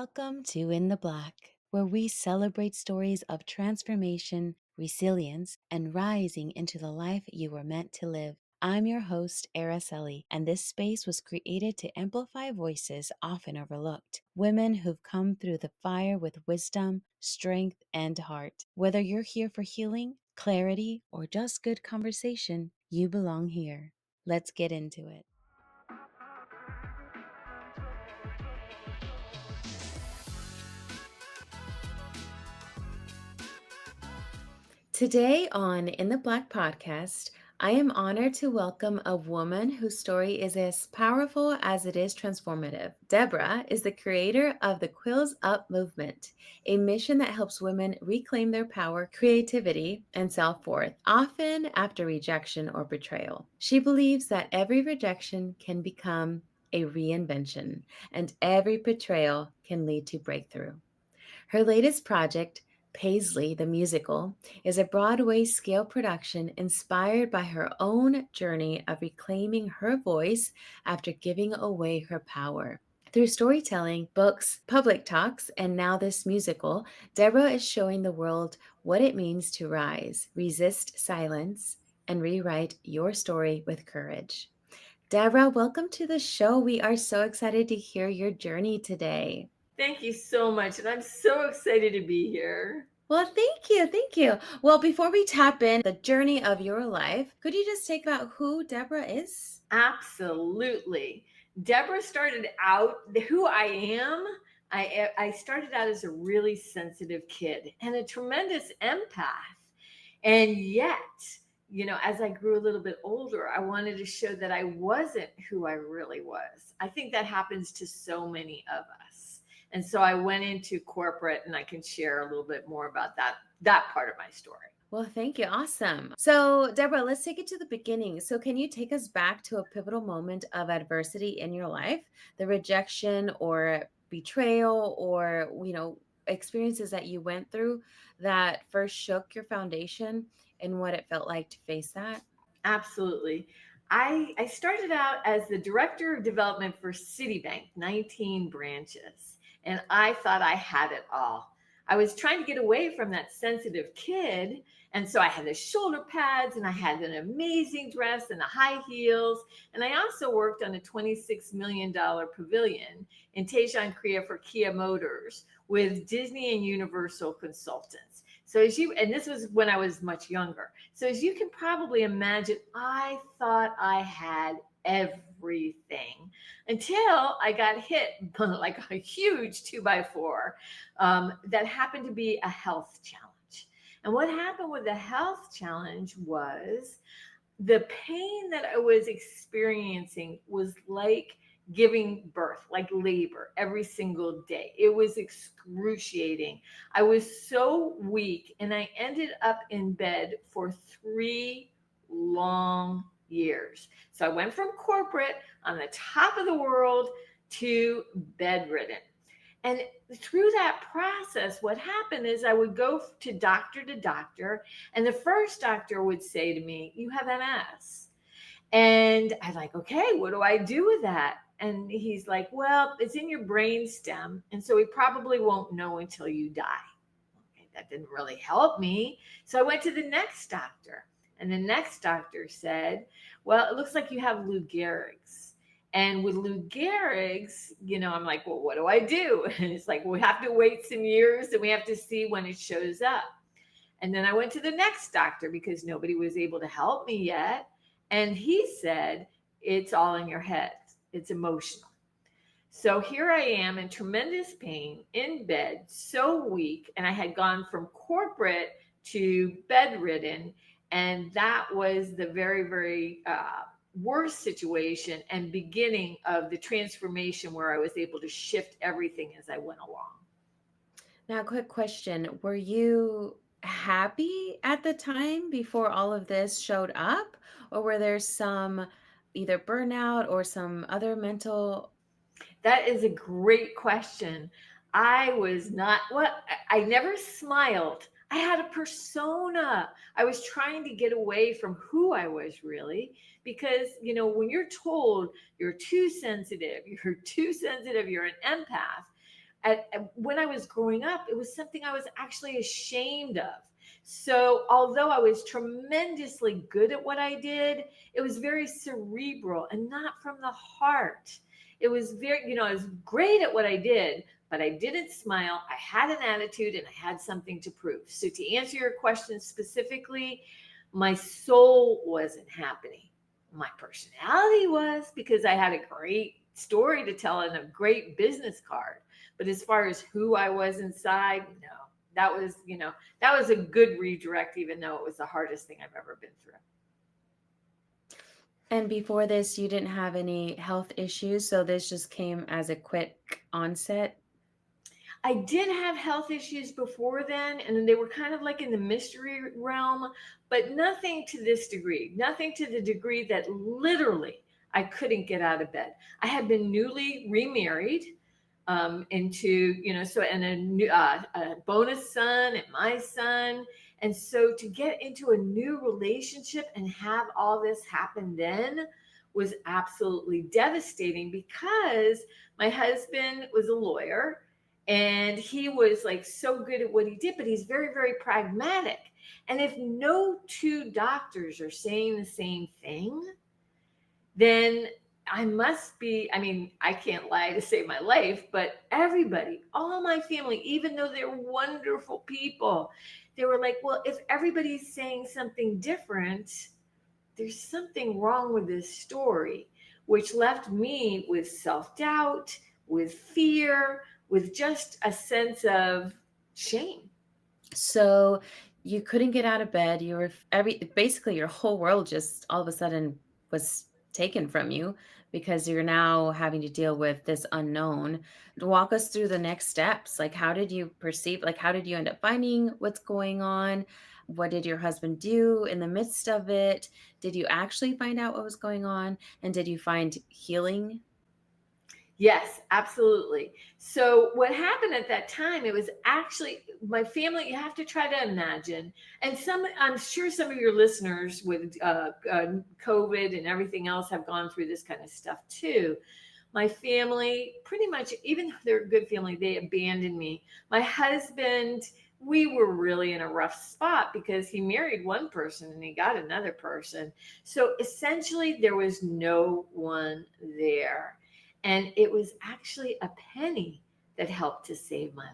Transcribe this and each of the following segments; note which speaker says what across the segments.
Speaker 1: Welcome to In the Black, where we celebrate stories of transformation, resilience, and rising into the life you were meant to live. I'm your host, Araceli, and this space was created to amplify voices often overlooked. Women who've come through the fire with wisdom, strength, and heart. Whether you're here for healing, clarity, or just good conversation, you belong here. Let's get into it. Today on In the Black podcast, I am honored to welcome a woman whose story is as powerful as it is transformative. Deborah is the creator of the QUILLS UP Movement, a mission that helps women reclaim their power, creativity, and self-worth, often after rejection or betrayal. She believes that every rejection can become a reinvention, and every betrayal can lead to breakthrough. Her latest project, Paisley The Musical, is a Broadway-scale production inspired by her own journey of reclaiming her voice after giving away her power. Through storytelling, books, public talks, and now this musical, Deborah is showing the world what it means to rise, resist silence, and rewrite your story with courage. Deborah, welcome to the show. We are so excited to hear your journey today.
Speaker 2: Thank you so much. And I'm so excited to be here.
Speaker 1: Well, thank you. Thank you. Well, before we tap in the journey of your life, could you just take about who Deborah is?
Speaker 2: Absolutely. Deborah started out who I am. I started out as a really sensitive kid and a tremendous empath. And yet, as I grew a little bit older, I wanted to show that I wasn't who I really was. I think that happens to so many of us. And so I went into corporate, and I can share a little bit more about that part of my story.
Speaker 1: Well, thank you. Awesome. So, Deborah, let's take it to the beginning. So, can you take us back to a pivotal moment of adversity in your life, the rejection or betrayal or, experiences that you went through that first shook your foundation and what it felt like to face that?
Speaker 2: Absolutely. I started out as the director of development for Citibank, 19 branches, and I thought I had it all. I was trying to get away from that sensitive kid. And so I had the shoulder pads and I had an amazing dress and the high heels. And I also worked on a $26 million pavilion in Tejan, Korea for Kia Motors with Disney and Universal consultants. And this was when I was much younger. So as you can probably imagine, I thought I had everything until I got hit like a huge 2x4 that happened to be a health challenge. And what happened with the health challenge was the pain that I was experiencing was like giving birth, like labor every single day. It was excruciating. I was so weak, and I ended up in bed for 3 long years. So I went from corporate on the top of the world to bedridden. And through that process, what happened is I would go to doctor, and the first doctor would say to me, "You have MS." And I'm like, "Okay, what do I do with that?" And he's like, "Well, it's in your brain stem. And so we probably won't know until you die." Okay, that didn't really help me. So I went to the next doctor. And the next doctor said, "Well, it looks like you have Lou Gehrig's." And with Lou Gehrig's, I'm like, "Well, what do I do?" And it's like, we have to wait some years and we have to see when it shows up. And then I went to the next doctor because nobody was able to help me yet. And he said, "It's all in your head. It's emotional." So here I am in tremendous pain, in bed, so weak. And I had gone from corporate to bedridden. And that was the very, very worst situation and beginning of the transformation where I was able to shift everything as I went along.
Speaker 1: Now, quick question. Were you happy at the time before all of this showed up? Or were there some either burnout or some other mental?
Speaker 2: That is a great question. I was not, well, I never smiled. I had a persona. I was trying to get away from who I was really because, when you're told you're too sensitive, you're an empath, when I was growing up, it was something I was actually ashamed of. So, although I was tremendously good at what I did, it was very cerebral and not from the heart. It was very, I was great at what I did, but I didn't smile. I had an attitude and I had something to prove. So, to answer your question specifically, my soul wasn't happening. My personality was, because I had a great story to tell and a great business card. But as far as who I was inside, no. That was a good redirect, even though it was the hardest thing I've ever been through.
Speaker 1: And before this, you didn't have any health issues, so this just came as a quick onset?
Speaker 2: I did have health issues before then, and they were kind of like in the mystery realm, but nothing to this degree, nothing to the degree that literally I couldn't get out of bed. I had been newly remarried into, and a bonus son and my son. And so to get into a new relationship and have all this happen then was absolutely devastating, because my husband was a lawyer and he was like so good at what he did, but he's very, very pragmatic. And if no two doctors are saying the same thing, then I can't lie to save my life, but everybody, all my family, even though they're wonderful people, they were like, well, if everybody's saying something different, there's something wrong with this story, which left me with self-doubt, with fear, with just a sense of shame.
Speaker 1: So you couldn't get out of bed. You were basically your whole world just all of a sudden was taken from you because you're now having to deal with this unknown. Walk us through the next steps. Like, how did you perceive, like, how did you end up finding what's going on? What did your husband do in the midst of it? Did you actually find out what was going on? And did you find healing?
Speaker 2: Yes, absolutely. So what happened at that time, it was actually my family. You have to try to imagine, and I'm sure some of your listeners with COVID and everything else have gone through this kind of stuff too. My family, pretty much, even though they're a good family, they abandoned me. My husband, we were really in a rough spot because he married one person and he got another person. So essentially, there was no one there. And it was actually a penny that helped to save my life.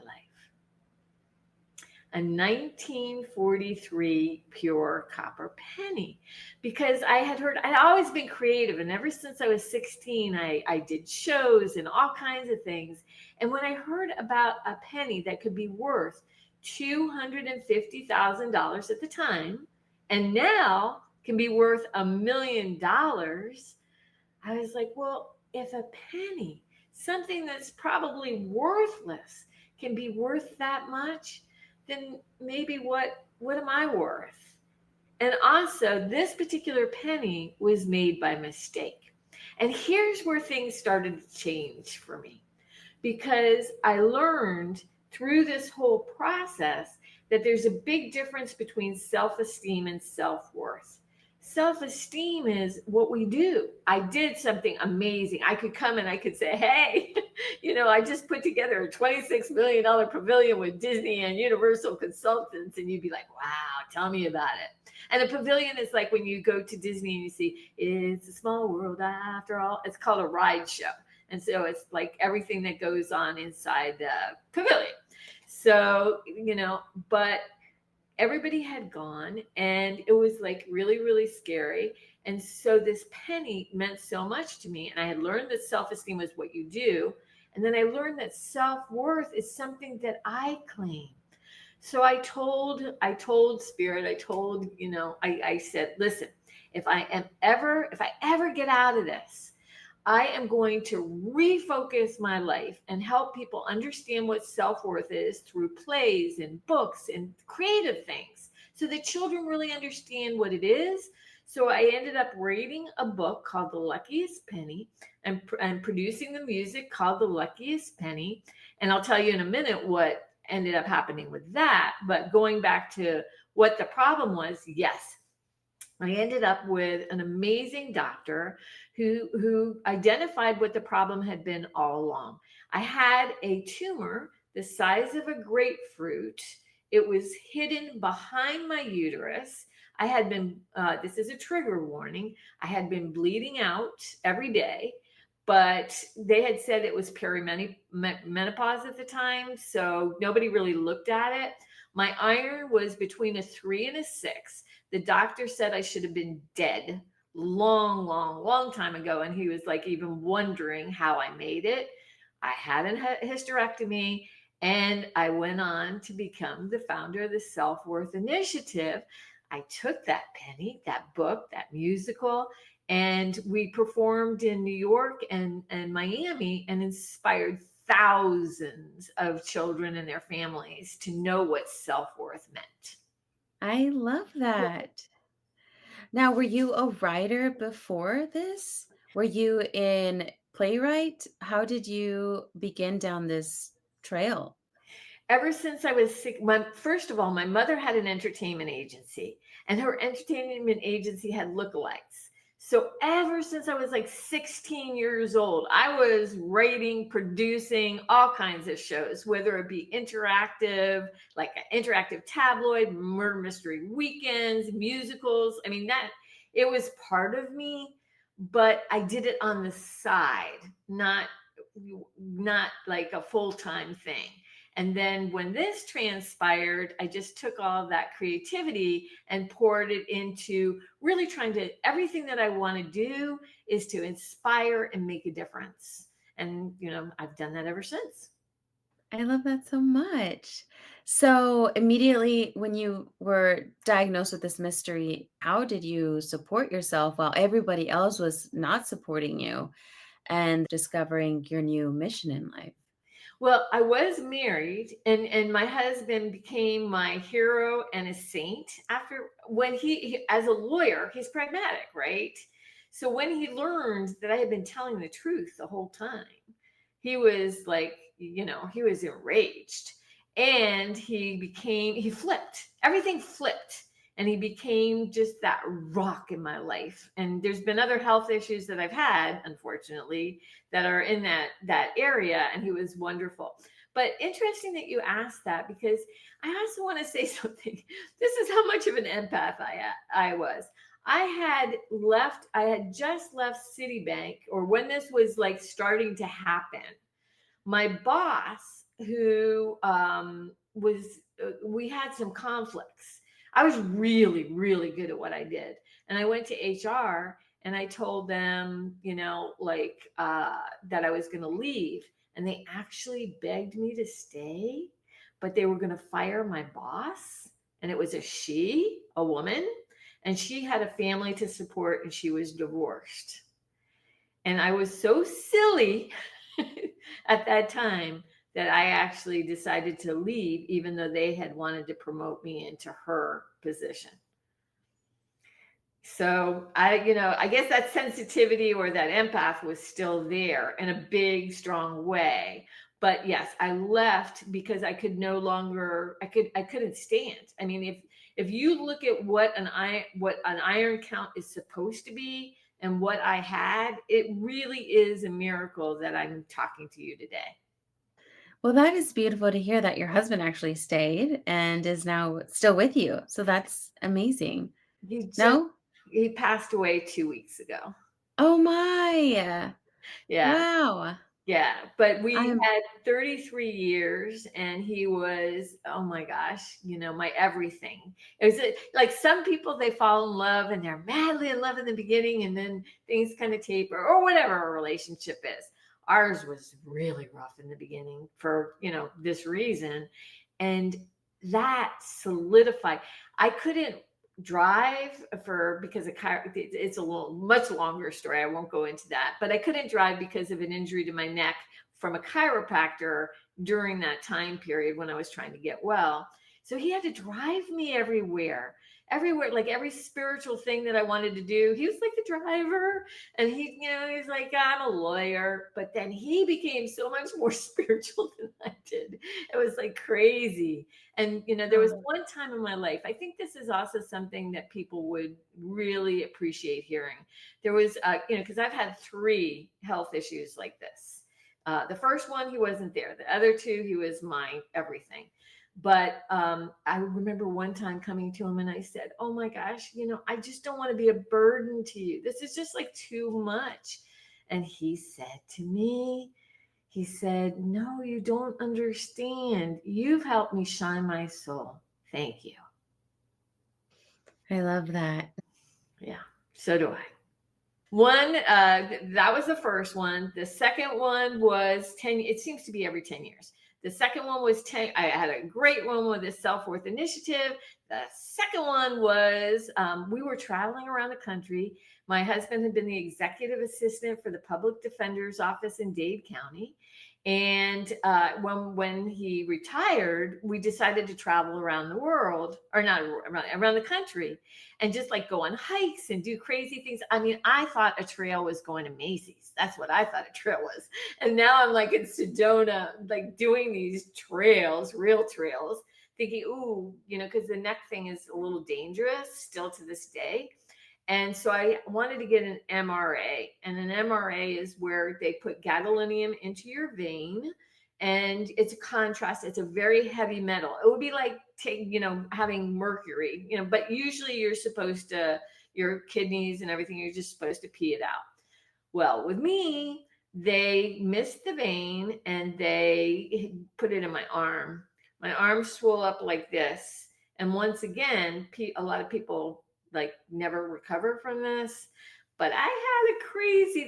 Speaker 2: A 1943 pure copper penny. Because I'd always been creative. And ever since I was 16, I did shows and all kinds of things. And when I heard about a penny that could be worth $250,000 at the time, and now can be worth $1 million, I was like, well, if a penny, something that's probably worthless, can be worth that much, then maybe what am I worth? And also, this particular penny was made by mistake. And here's where things started to change for me, because I learned through this whole process that there's a big difference between self-esteem and self-worth. Self-esteem is what we do. I did something amazing. I could come and I could say, hey, I just put together a $26 million pavilion with Disney and Universal consultants. And you'd be like, wow, tell me about it. And a pavilion is like when you go to Disney and you see, it's a small world after all. It's called a ride show. And so it's like everything that goes on inside the pavilion. So, but everybody had gone and it was like really, really scary. And so this penny meant so much to me. And I had learned that self-esteem was what you do. And then I learned that self-worth is something that I claim. So I told Spirit, I said, listen, if I ever get out of this, I am going to refocus my life and help people understand what self-worth is through plays and books and creative things so that children really understand what it is. So I ended up writing a book called The Luckiest Penny and producing the music called The Luckiest Penny. And I'll tell you in a minute what ended up happening with that. But going back to what the problem was, yes, I ended up with an amazing doctor who identified what the problem had been all along. I had a tumor the size of a grapefruit. It was hidden behind my uterus. I had been, this is a trigger warning, I had been bleeding out every day, but they had said it was perimenopause at the time, so nobody really looked at it. My iron was between a 3 and a 6. The doctor said I should have been dead long, long, long time ago. And he was like even wondering how I made it. I had a hysterectomy, and I went on to become the founder of the Self Worth Initiative. I took that penny, that book, that musical, and we performed in New York and Miami and inspired thousands of children and their families to know what self worth meant.
Speaker 1: I love that. Now, were you a writer before this? Were you in playwright? How did you begin down this trail?
Speaker 2: Ever since I was sick, first of all, my mother had an entertainment agency, and her entertainment agency had lookalikes. So ever since I was like 16 years old, I was writing, producing all kinds of shows, whether it be interactive, like an interactive tabloid, murder mystery weekends, musicals. I mean, that it was part of me, but I did it on the side, not like a full-time thing. And then when this transpired, I just took all of that creativity and poured it into really trying to, everything that I want to do is to inspire and make a difference. And, I've done that ever since.
Speaker 1: I love that so much. So, immediately when you were diagnosed with this mystery, how did you support yourself while everybody else was not supporting you and discovering your new mission in life?
Speaker 2: Well, I was married, and my husband became my hero and a saint after when as a lawyer, he's pragmatic, right? So when he learned that I had been telling the truth the whole time, he was like, he was enraged, and he flipped. Everything flipped, and he became just that rock in my life. And there's been other health issues that I've had, unfortunately, that are in that area, and he was wonderful. But interesting that you asked that, because I also want to say something. This is how much of an empath I was. I had just left Citibank, or when this was like starting to happen. My boss, who we had some conflicts. I was really, really good at what I did. And I went to HR and I told them, that I was going to leave. And they actually begged me to stay, but they were going to fire my boss. And it was a woman, and she had a family to support, and she was divorced. And I was so silly at that time that I actually decided to leave, even though they had wanted to promote me into her position. So I guess that sensitivity or that empath was still there in a big, strong way. But yes, I left because I could no longer, I couldn't stand. I mean, if you look at what an iron count is supposed to be and what I had, it really is a miracle that I'm talking to you today.
Speaker 1: Well, that is beautiful to hear that your husband actually stayed and is now still with you. So that's amazing.
Speaker 2: He just
Speaker 1: No?
Speaker 2: he passed away 2 weeks ago.
Speaker 1: Oh my.
Speaker 2: Yeah.
Speaker 1: Wow.
Speaker 2: Yeah, but we
Speaker 1: I'm
Speaker 2: had 33 years, and he was, oh my gosh, my everything. It was like some people, they fall in love and they're madly in love in the beginning, and then things kind of taper or whatever a relationship is. Ours was really rough in the beginning for, this reason. And that solidified. I couldn't drive because it's a little much longer story. I won't go into that, but I couldn't drive because of an injury to my neck from a chiropractor during that time period when I was trying to get well. So he had to drive me everywhere. everywhere, like every spiritual thing that I wanted to do. He was like the driver, and he's like, I'm a lawyer. But then he became so much more spiritual than I did. It was like crazy. And, there was
Speaker 1: Oh,
Speaker 2: one time in my life, I think this is also something that people would really appreciate hearing. There was, because I've had three health issues like this. The first one, he wasn't there. The other two, he was my everything. But I remember one time coming to him and I said, oh my gosh, I just don't want to be a burden to you. This is just like too much. And he said to me, he said, no, you don't understand. You've helped me shine my soul. Thank you.
Speaker 1: I love that.
Speaker 2: Yeah, so do I. One, that was the first one. The second one was 10. It seems to be every 10 years. The second one was 10. I had a great one with the self-worth initiative. The second one was we were traveling around the country. My husband had been the executive assistant for the public defender's office in Dade County. And when he retired, we decided to travel around the world, or not around the country, and just like go on hikes and do crazy things. I mean, I thought a trail was going to Macy's. That's what I thought a trail was. And now I'm like in Sedona, like doing these trails, real trails, thinking, ooh, because the neck thing is a little dangerous still to this day. And so I wanted to get an MRA, and an MRA is where they put gadolinium into your vein, and it's a contrast. It's a very heavy metal. It would be like having mercury, but usually you're supposed to, your kidneys and everything, you're just supposed to pee it out. Well, with me, they missed the vein and they put it in my arm. My arm swelled up like this. And once again, a lot of people like never recover from this. But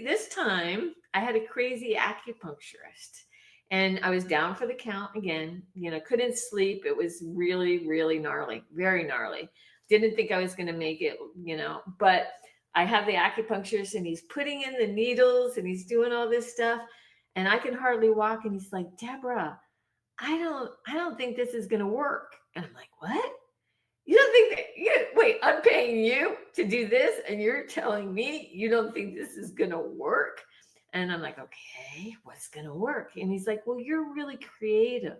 Speaker 2: this time, I had a crazy acupuncturist. And I was down for the count again, couldn't sleep. It was really, really gnarly, very gnarly. Didn't think I was going to make it, but I have the acupuncturist and he's putting in the needles and he's doing all this stuff. And I can hardly walk. And he's like, Deborah, I don't think this is going to work. And I'm like, what? You don't think wait, I'm paying you to do this and you're telling me you don't think this is going to work? And I'm like, okay, what's going to work? And he's like, well, you're really creative.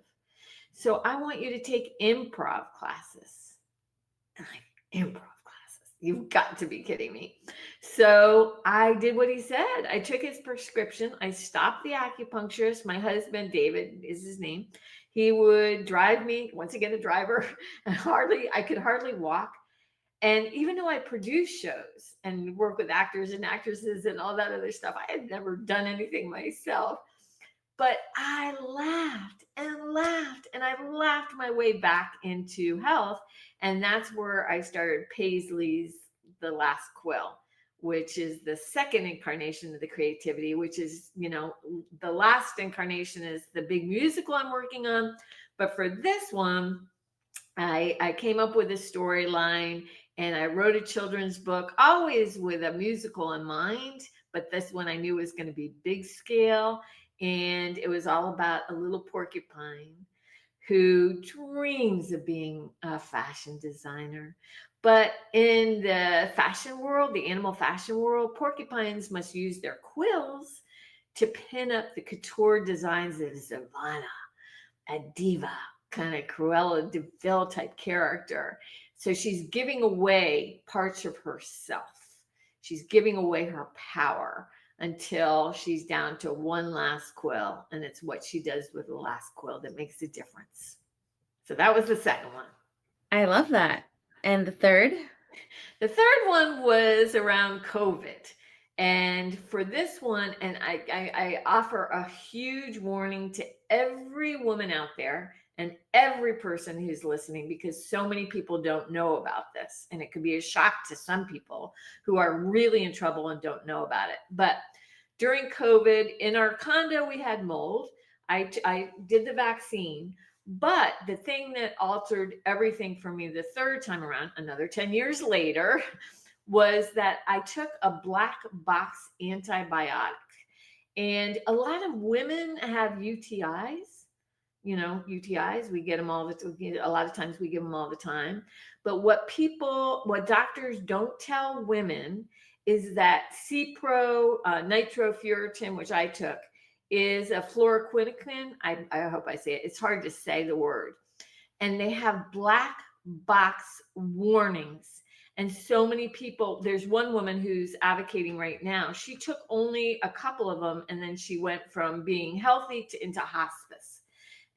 Speaker 2: So I want you to take improv classes. I'm like, improv classes? You've got to be kidding me. So I did what he said. I took his prescription. I stopped the acupuncturist. My husband, David is his name. He would drive me, once again, a driver. I could hardly walk. And even though I produce shows and work with actors and actresses and all that other stuff, I had never done anything myself. But I laughed and laughed and I laughed my way back into health. And that's where I started Paisley's The Last Quill, which is the second incarnation of the creativity, which is, the last incarnation is the big musical I'm working on. But for this one, I came up with a storyline and I wrote a children's book, always with a musical in mind. But this one I knew was going to be big scale. And it was all about a little porcupine who dreams of being a fashion designer. But in the fashion world, the animal fashion world, porcupines must use their quills to pin up the couture designs of Savannah, a diva, kind of Cruella de Vil type character. So she's giving away parts of herself. She's giving away her power until she's down to one last quill. And it's what she does with the last quill that makes a difference. So that was the second one.
Speaker 1: I love that. And the third?
Speaker 2: The third one was around COVID. And for this one, and I offer a huge warning to every woman out there and every person who's listening, because so many people don't know about this. And it could be a shock to some people who are really in trouble and don't know about it. But during COVID, in our condo, we had mold. I did the vaccine. But the thing that altered everything for me the third time around, another 10 years later, was that I took a black box antibiotic. And a lot of women have UTIs UTIs. We get them all a lot of times we give them all the time. But what doctors don't tell women is that Cipro, nitrofurantoin, which I took, is a fluoroquinoquine. I hope I say it. It's hard to say the word. And they have black box warnings. And so many people, there's one woman who's advocating right now. She took only a couple of them, and then she went from being healthy into hospice.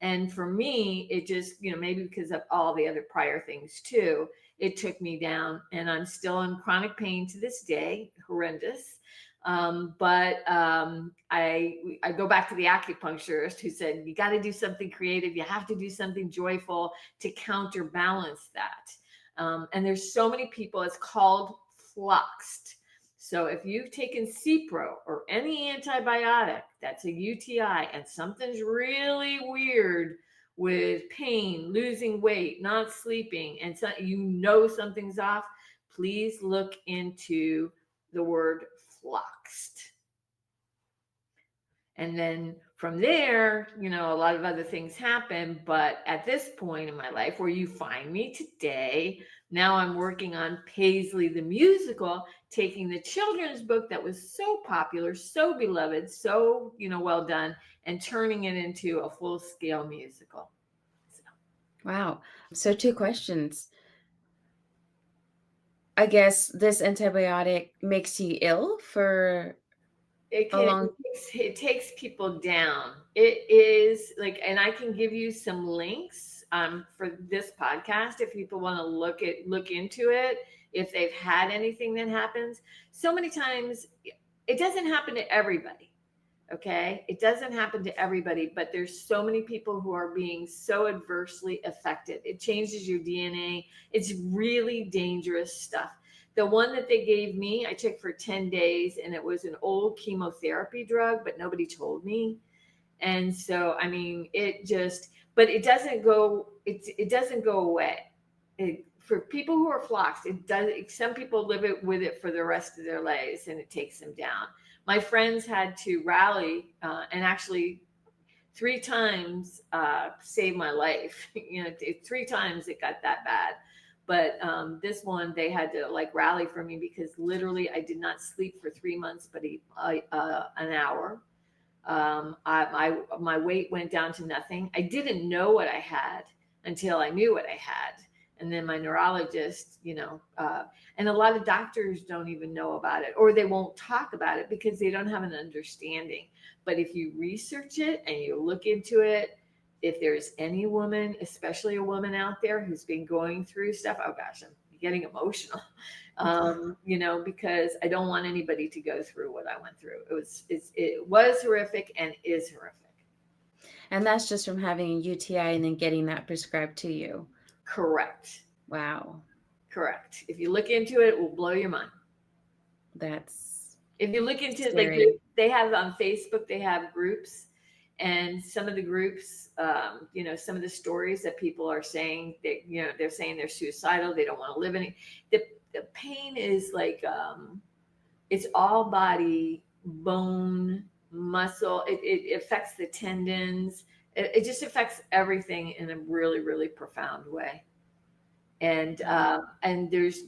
Speaker 2: And for me, it just, maybe because of all the other prior things too, it took me down, and I'm still in chronic pain to this day, horrendous. But I go back to the acupuncturist who said, you got to do something creative. You have to do something joyful to counterbalance that. And there's so many people, it's called fluxed. So if you've taken Cipro or any antibiotic that's a UTI and something's really weird with pain, losing weight, not sleeping, and so something's off, please look into the word fluxed. And then from there, a lot of other things happen. But at this point in my life where you find me today, now I'm working on Paisley the Musical, taking the children's book that was so popular, so beloved, so, well done, and turning it into a full-scale musical. So.
Speaker 1: Wow. So 2 questions. I guess this antibiotic makes you ill for a long.
Speaker 2: It takes people down. It is like, and I can give you some links for this podcast if people want to look into it, if they've had anything that happens. So many times it doesn't happen to everybody. Okay, it doesn't happen to everybody, but there's so many people who are being so adversely affected. It changes your DNA. It's really dangerous stuff. The one that they gave me, I took for 10 days, and it was an old chemotherapy drug, but nobody told me. And so, I mean, but it doesn't go away. For people who are floxed, it does. Some people live with it for the rest of their lives, and it takes them down. My friends had to rally, and actually 3 times saved my life. 3 times it got that bad. But this one, they had to rally for me because literally I did not sleep for 3 months, but an hour. My weight went down to nothing. I didn't know what I had until I knew what I had. And then my neurologist, and a lot of doctors don't even know about it, or they won't talk about it because they don't have an understanding. But if you research it and you look into it, if there's any woman, especially a woman out there who's been going through stuff, oh gosh, I'm getting emotional, because I don't want anybody to go through what I went through. It was horrific and is horrific.
Speaker 1: And that's just from having a UTI and then getting that prescribed to you.
Speaker 2: Correct.
Speaker 1: Wow.
Speaker 2: Correct. If you look into it, it will blow your mind. If you look into
Speaker 1: scary.
Speaker 2: it, they have on Facebook, they have groups, and some of the groups, some of the stories that people are saying that, they're saying they're suicidal. They don't want to live the pain is it's all body, bone, muscle. It affects the tendons. It just affects everything in a really, really profound way. And there's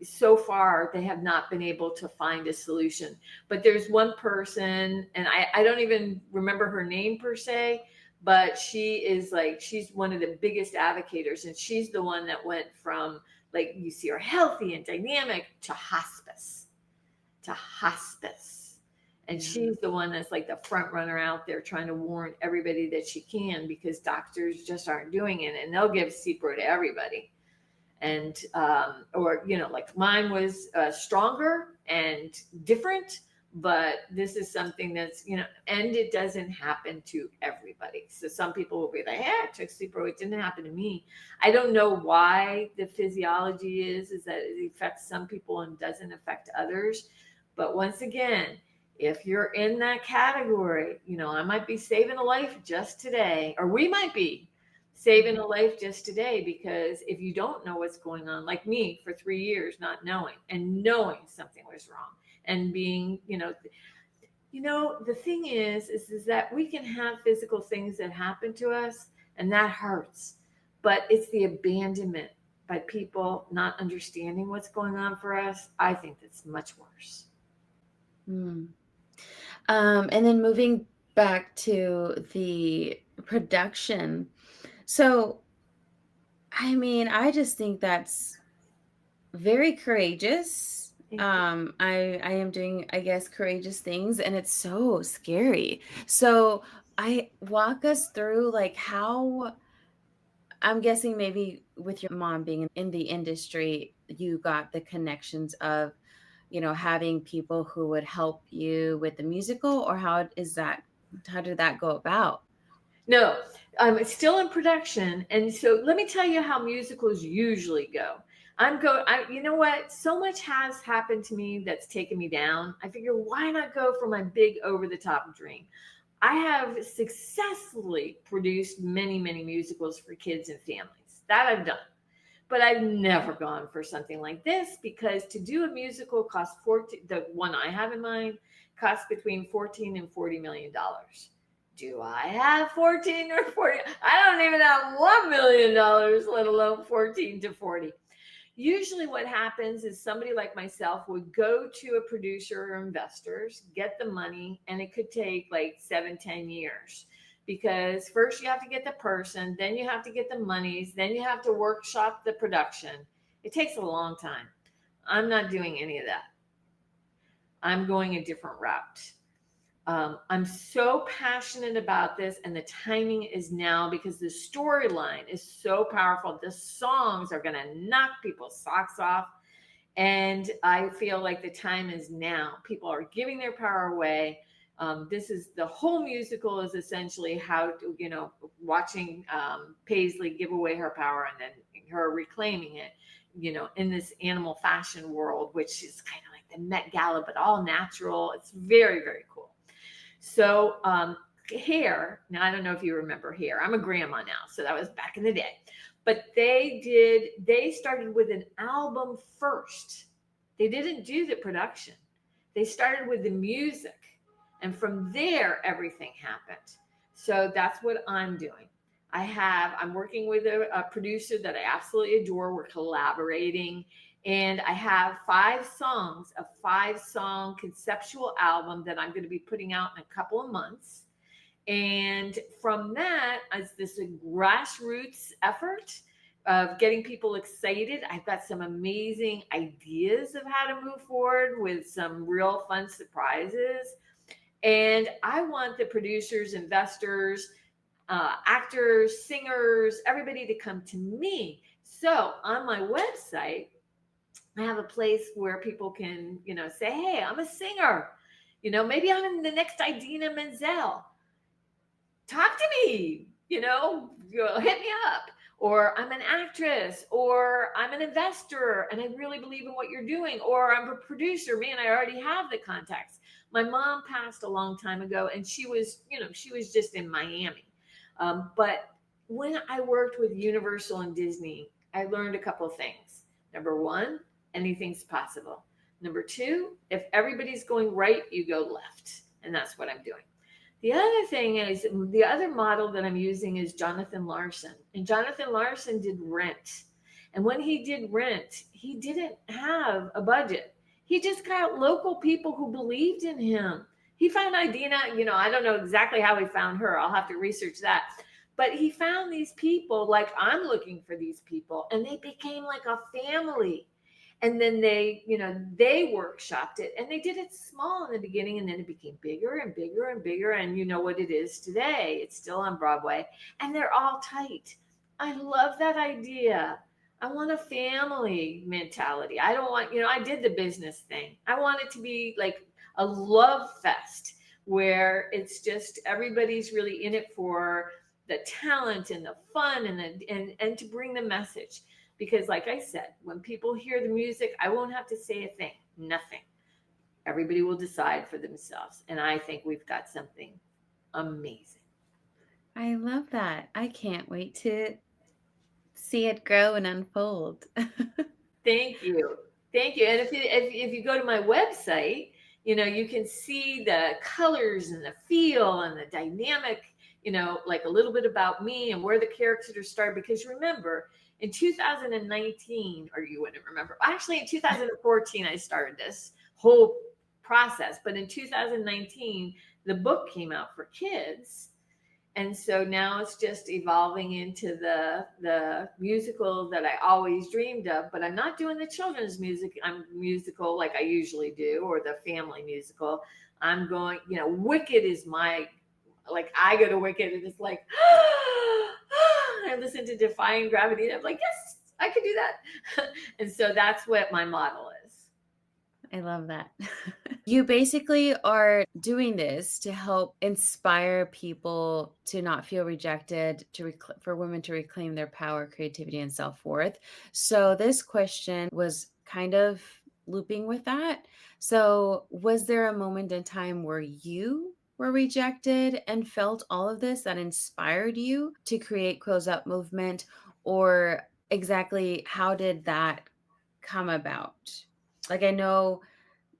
Speaker 2: so far they have not been able to find a solution. But there's one person, and I don't even remember her name per se, but she's one of the biggest advocates, and she's the one that went from you see her healthy and dynamic to hospice. And she's the one that's the front runner out there trying to warn everybody that she can, because doctors just aren't doing it, and they'll give Cipro to everybody. And mine was stronger and different, but this is something that's and it doesn't happen to everybody. So some people will be like, "Hey, I took Cipro, it didn't happen to me." I don't know why the physiology is that it affects some people and doesn't affect others. But once again, if you're in that category, I might be saving a life just today, or we might be saving a life just today, because if you don't know what's going on, like me for 3 years, not knowing, and knowing something was wrong, and being, The thing is that we can have physical things that happen to us, and that hurts. But it's the abandonment by people not understanding what's going on for us. I think that's much worse.
Speaker 1: Mm. And then moving back to the production. So, I mean, I just think that's very courageous.
Speaker 2: Thank you.
Speaker 1: I am doing, I guess, courageous things, and it's so scary. So, I walk us through like how I'm guessing maybe with your mom being in the industry, you got the connections of, having people who would help you with the musical, or how did that go about?
Speaker 2: No, it's still in production, and so let me tell you how musicals usually go. You know what? So much has happened to me that's taken me down. I figure, why not go for my big over the top dream? I have successfully produced many, many musicals for kids and families. That I've done. But I've never gone for something like this because to do a musical costs 14, the one I have in mind costs between 14 and 40 million dollars. Do I have 14 or 40? I don't even have $1 million, let alone 14 to 40. Usually, what happens is somebody like myself would go to a producer or investors, get the money, and it could take like 7, 10 years because first you have to get the person, then you have to get the monies, then you have to workshop the production. It takes a long time. I'm not doing any of that. I'm going a different route. I'm so passionate about this, and the timing is now because the storyline is so powerful. The songs are going to knock people's socks off. And I feel like the time is now. People are giving their power away. This is the whole musical is essentially how to, watching Paisley give away her power and then her reclaiming it, in this animal fashion world, which is kind of like the Met Gala, but all natural. It's very, very cool. So, hair. Now, I don't know if you remember hair. I'm a grandma now, so that was back in the day. But they started with an album first. They didn't do the production. They started with the music. And from there, everything happened. So that's what I'm doing. I'm working with a producer that I absolutely adore. We're collaborating. And I have 5 songs, a 5-song conceptual album that I'm going to be putting out in a couple of months. And from that, as this grassroots effort of getting people excited, I've got some amazing ideas of how to move forward with some real fun surprises. And I want the producers, investors, actors, singers, everybody to come to me. So on my website, I have a place where people can, say, hey, I'm a singer. Maybe I'm in the next Idina Menzel. Talk to me, hit me up. Or I'm an actress, or I'm an investor and I really believe in what you're doing, or I'm a producer. Man, I already have the contacts. My mom passed a long time ago and she was just in Miami. But when I worked with Universal and Disney, I learned a couple of things. Number one, anything's possible. Number two, if everybody's going right, you go left. And that's what I'm doing. The other thing is the other model that I'm using is Jonathan Larson. And Jonathan Larson did Rent. And when he did Rent, he didn't have a budget. He just got local people who believed in him. He found Idina, I don't know exactly how he found her. I'll have to research that. But he found these people, like I'm looking for these people, and they became like a family. And then they workshopped it and they did it small in the beginning and then it became bigger and bigger and bigger. And you know what it is today. It's still on Broadway and they're all tight. I love that idea. I want a family mentality. I don't want, I did the business thing. I want it to be like a love fest where it's just everybody's really in it for the talent and the fun and to bring the message. Because, like I said, when people hear the music, I won't have to say a thing, nothing. Everybody will decide for themselves. And I think we've got something amazing.
Speaker 1: I love that. I can't wait to see it grow and unfold.
Speaker 2: Thank you. Thank you. And if you go to my website, You can see the colors and the feel and the dynamic, like a little bit about me and where the characters start. Because remember, in 2019, or you wouldn't remember, actually in 2014, I started this whole process. But in 2019, the book came out for kids, and so now it's just evolving into the musical that I always dreamed of. But I'm not doing the children's musical like I usually do, or the family musical. I'm going, Wicked is my, like, I go to Wicked and it's like I listen to Defying Gravity and I'm like, yes, I could do that. And so that's what my model is.
Speaker 1: I love that. You basically are doing this to help inspire people to not feel rejected, for women to reclaim their power, creativity, and self-worth. So this question was kind of looping with that. So was there a moment in time where you were rejected and felt all of this that inspired you to create Quills Up Movement? Or exactly how did that come about? Like, I know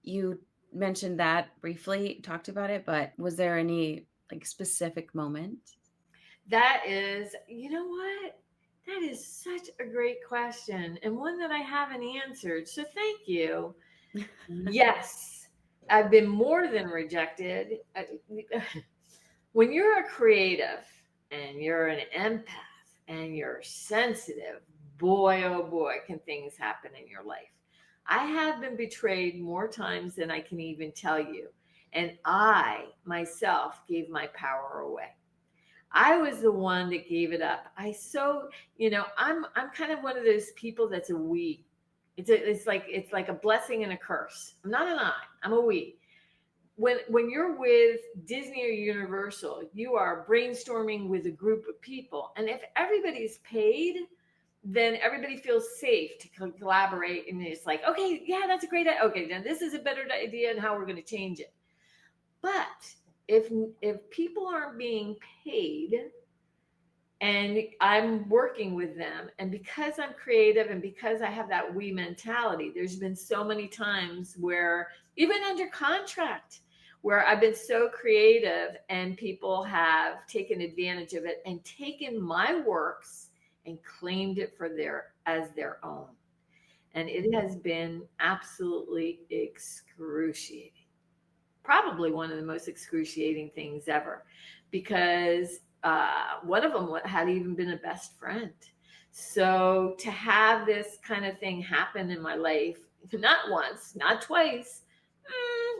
Speaker 1: you mentioned that briefly, talked about it, but was there any like specific moment?
Speaker 2: That is, you know what? That is such a great question and one that I haven't answered. So thank you. Yes, I've been more than rejected. When you're a creative and you're an empath and you're sensitive, boy, oh boy, can things happen in your life. I have been betrayed more times than I can even tell you. And I myself gave my power away. I was the one that gave it up. I'm kind of one of those people that's a we. It's like a blessing and a curse. I'm not an I. I'm a we. When you're with Disney or Universal, you are brainstorming with a group of people, and if everybody's paid, then everybody feels safe to collaborate, and it's like, okay, yeah, that's a great idea. Okay, then this is a better idea, and how we're going to change it. But if people aren't being paid and I'm working with them, and because I'm creative and because I have that we mentality, there's been so many times where, even under contract, where I've been so creative and people have taken advantage of it and taken my works and claimed it for their own. And it has been absolutely excruciating. Probably one of the most excruciating things ever, because one of them had even been a best friend. So to have this kind of thing happen in my life, not once, not twice,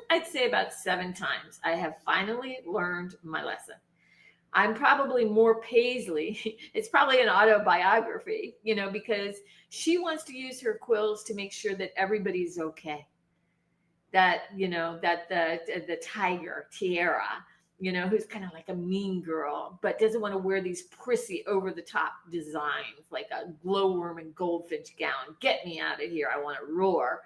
Speaker 2: I'd say about 7 times, I have finally learned my lesson. I'm probably more Paisley. It's probably an autobiography, because she wants to use her quills to make sure that everybody's okay. That the tiger Tiara, who's kind of like a mean girl, but doesn't want to wear these prissy over the top designs like a glowworm and goldfinch gown. Get me out of here! I want to roar.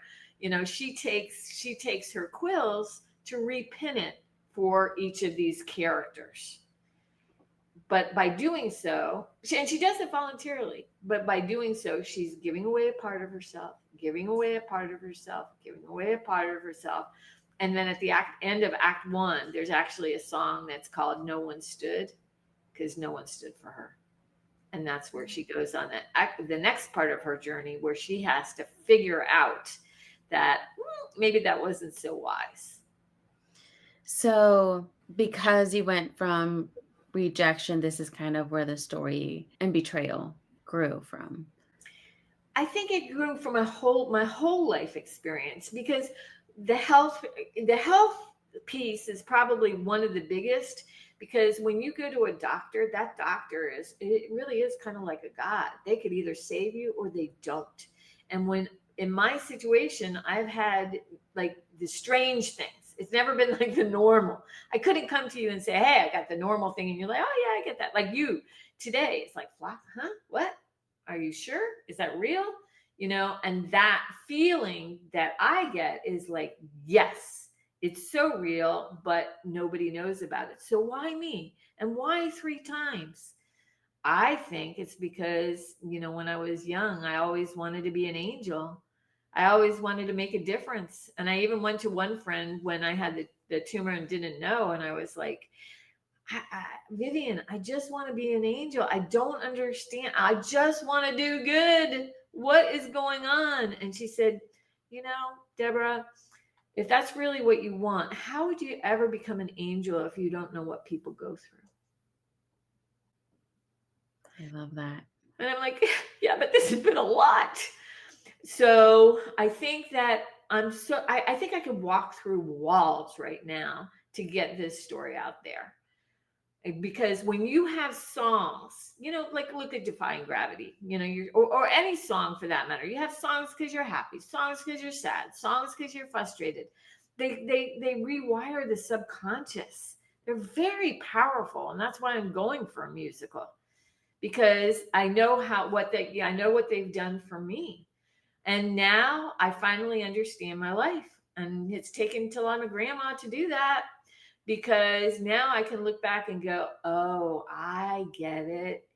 Speaker 2: She takes her quills to repin it for each of these characters. But by doing so, and she does it voluntarily, but by doing so, she's giving away a part of herself, giving away a part of herself, giving away a part of herself. And then at the end of Act One, there's actually a song that's called No One Stood, because no one stood for her. And that's where she goes on the next part of her journey, where she has to figure out that maybe that wasn't so wise.
Speaker 1: So because you went from rejection, this is kind of where the story and betrayal grew from.
Speaker 2: I think it grew from my whole life experience, because the health the health piece is probably one of the biggest, because when you go to a doctor, that doctor it really is kind of like a god. They could either save you or they don't. And when in my situation, I've had like the strange things. It's never been like the normal. I couldn't come to you and say, "Hey, I got the normal thing," and you're like, "Oh yeah, I get that." Like you today, it's like, huh? What? Are you sure? Is that real? And that feeling that I get is like, yes, it's so real, but nobody knows about it. So why me? And why 3 times? I think it's because, when I was young, I always wanted to be an angel. I always wanted to make a difference. And I even went to one friend when I had the tumor and didn't know. And I was like, Vivian, I just want to be an angel. I don't understand. I just want to do good. What is going on? And she said, you know, Deborah, if that's really what you want, how would you ever become an angel if you don't know what people go through?
Speaker 1: I love that.
Speaker 2: And I'm like, yeah, but this has been a lot. So I think that I think I could walk through walls right now to get this story out there. Because when you have songs, like look at Defying Gravity, or any song for that matter, you have songs because you're happy, songs because you're sad, songs because you're frustrated. They rewire the subconscious. They're very powerful, and that's why I'm going for a musical, because I know I know what they've done for me. And now I finally understand my life. And it's taken till I'm a grandma to do that, because now I can look back and go, oh, I get it.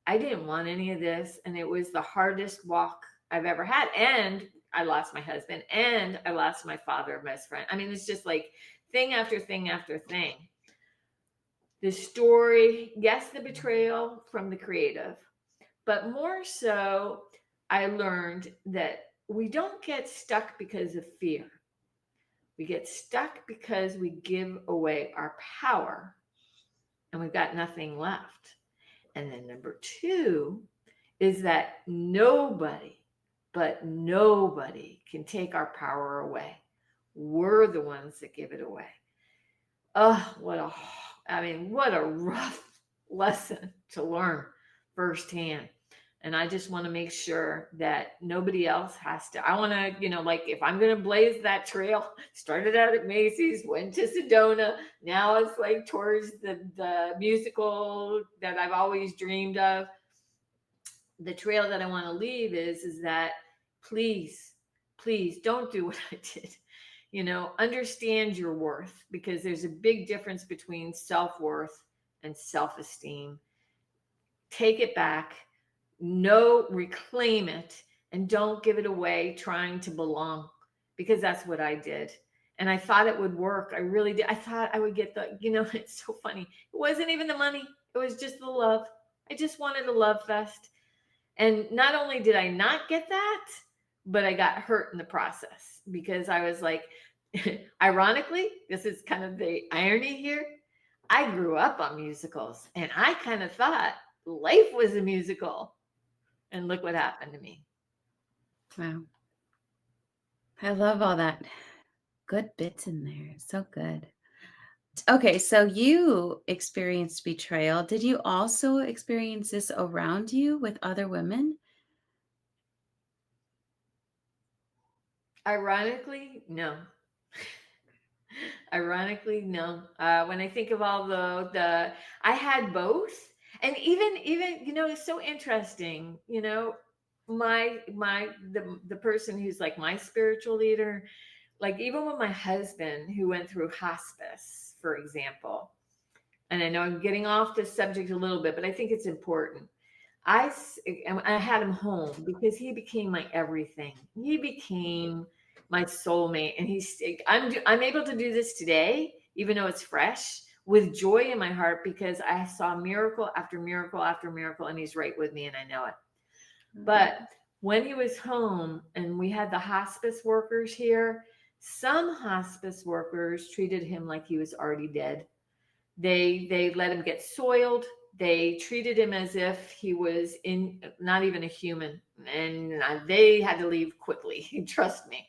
Speaker 2: I didn't want any of this. And it was the hardest walk I've ever had. And I lost my husband, and I lost my father, best friend. I mean, it's just like thing after thing after thing. The story, yes, the betrayal from the creative, but more so, I learned that we don't get stuck because of fear. We get stuck because we give away our power and we've got nothing left. And then number two is that nobody can take our power away. We're the ones that give it away. Oh, what a rough lesson to learn firsthand. And I just want to make sure that nobody else has to. I want to, like if I'm going to blaze that trail, started out at Macy's, went to Sedona. Now it's like towards the musical that I've always dreamed of. The trail that I want to leave is that please, please don't do what I did. Understand your worth, because there's a big difference between self-worth and self-esteem. Take it back, reclaim it, and don't give it away trying to belong, because that's what I did. And I thought it would work. I really did. I thought I would get it's so funny. It wasn't even the money. It was just the love. I just wanted a love fest. And not only did I not get that, but I got hurt in the process, because I was like, ironically, this is kind of the irony here. I grew up on musicals, and I kind of thought life was a musical. And look what happened to me.
Speaker 1: Wow. I love all that good bits in there. So good. Okay, so you experienced betrayal. Did you also experience this around you with other women?
Speaker 2: Ironically, no. Ironically, no. When I think of all I had both, and even it's so interesting. The person who's like my spiritual leader, like even with my husband who went through hospice, for example. And I know I'm getting off this subject a little bit, but I think it's important. I had him home because he became my everything. He became my soulmate, and I'm able to do this today, even though it's fresh, with joy in my heart, because I saw miracle after miracle after miracle, and he's right with me, and I know it. But when he was home and we had the hospice workers here, some hospice workers treated him like he was already dead. They let him get soiled. They treated him as if he was not even a human, and they had to leave quickly. Trust me.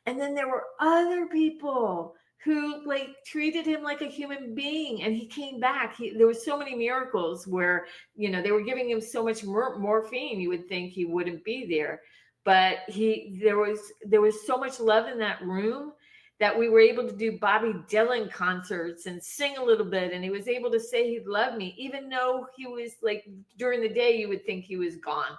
Speaker 2: And then there were other people who like treated him like a human being, and he came back. There was so many miracles where they were giving him so much morphine, you would think he wouldn't be there, but there was so much love in that room that we were able to do Bobby Dylan concerts and sing a little bit, and he was able to say he loved me, even though he was like, during the day you would think he was gone.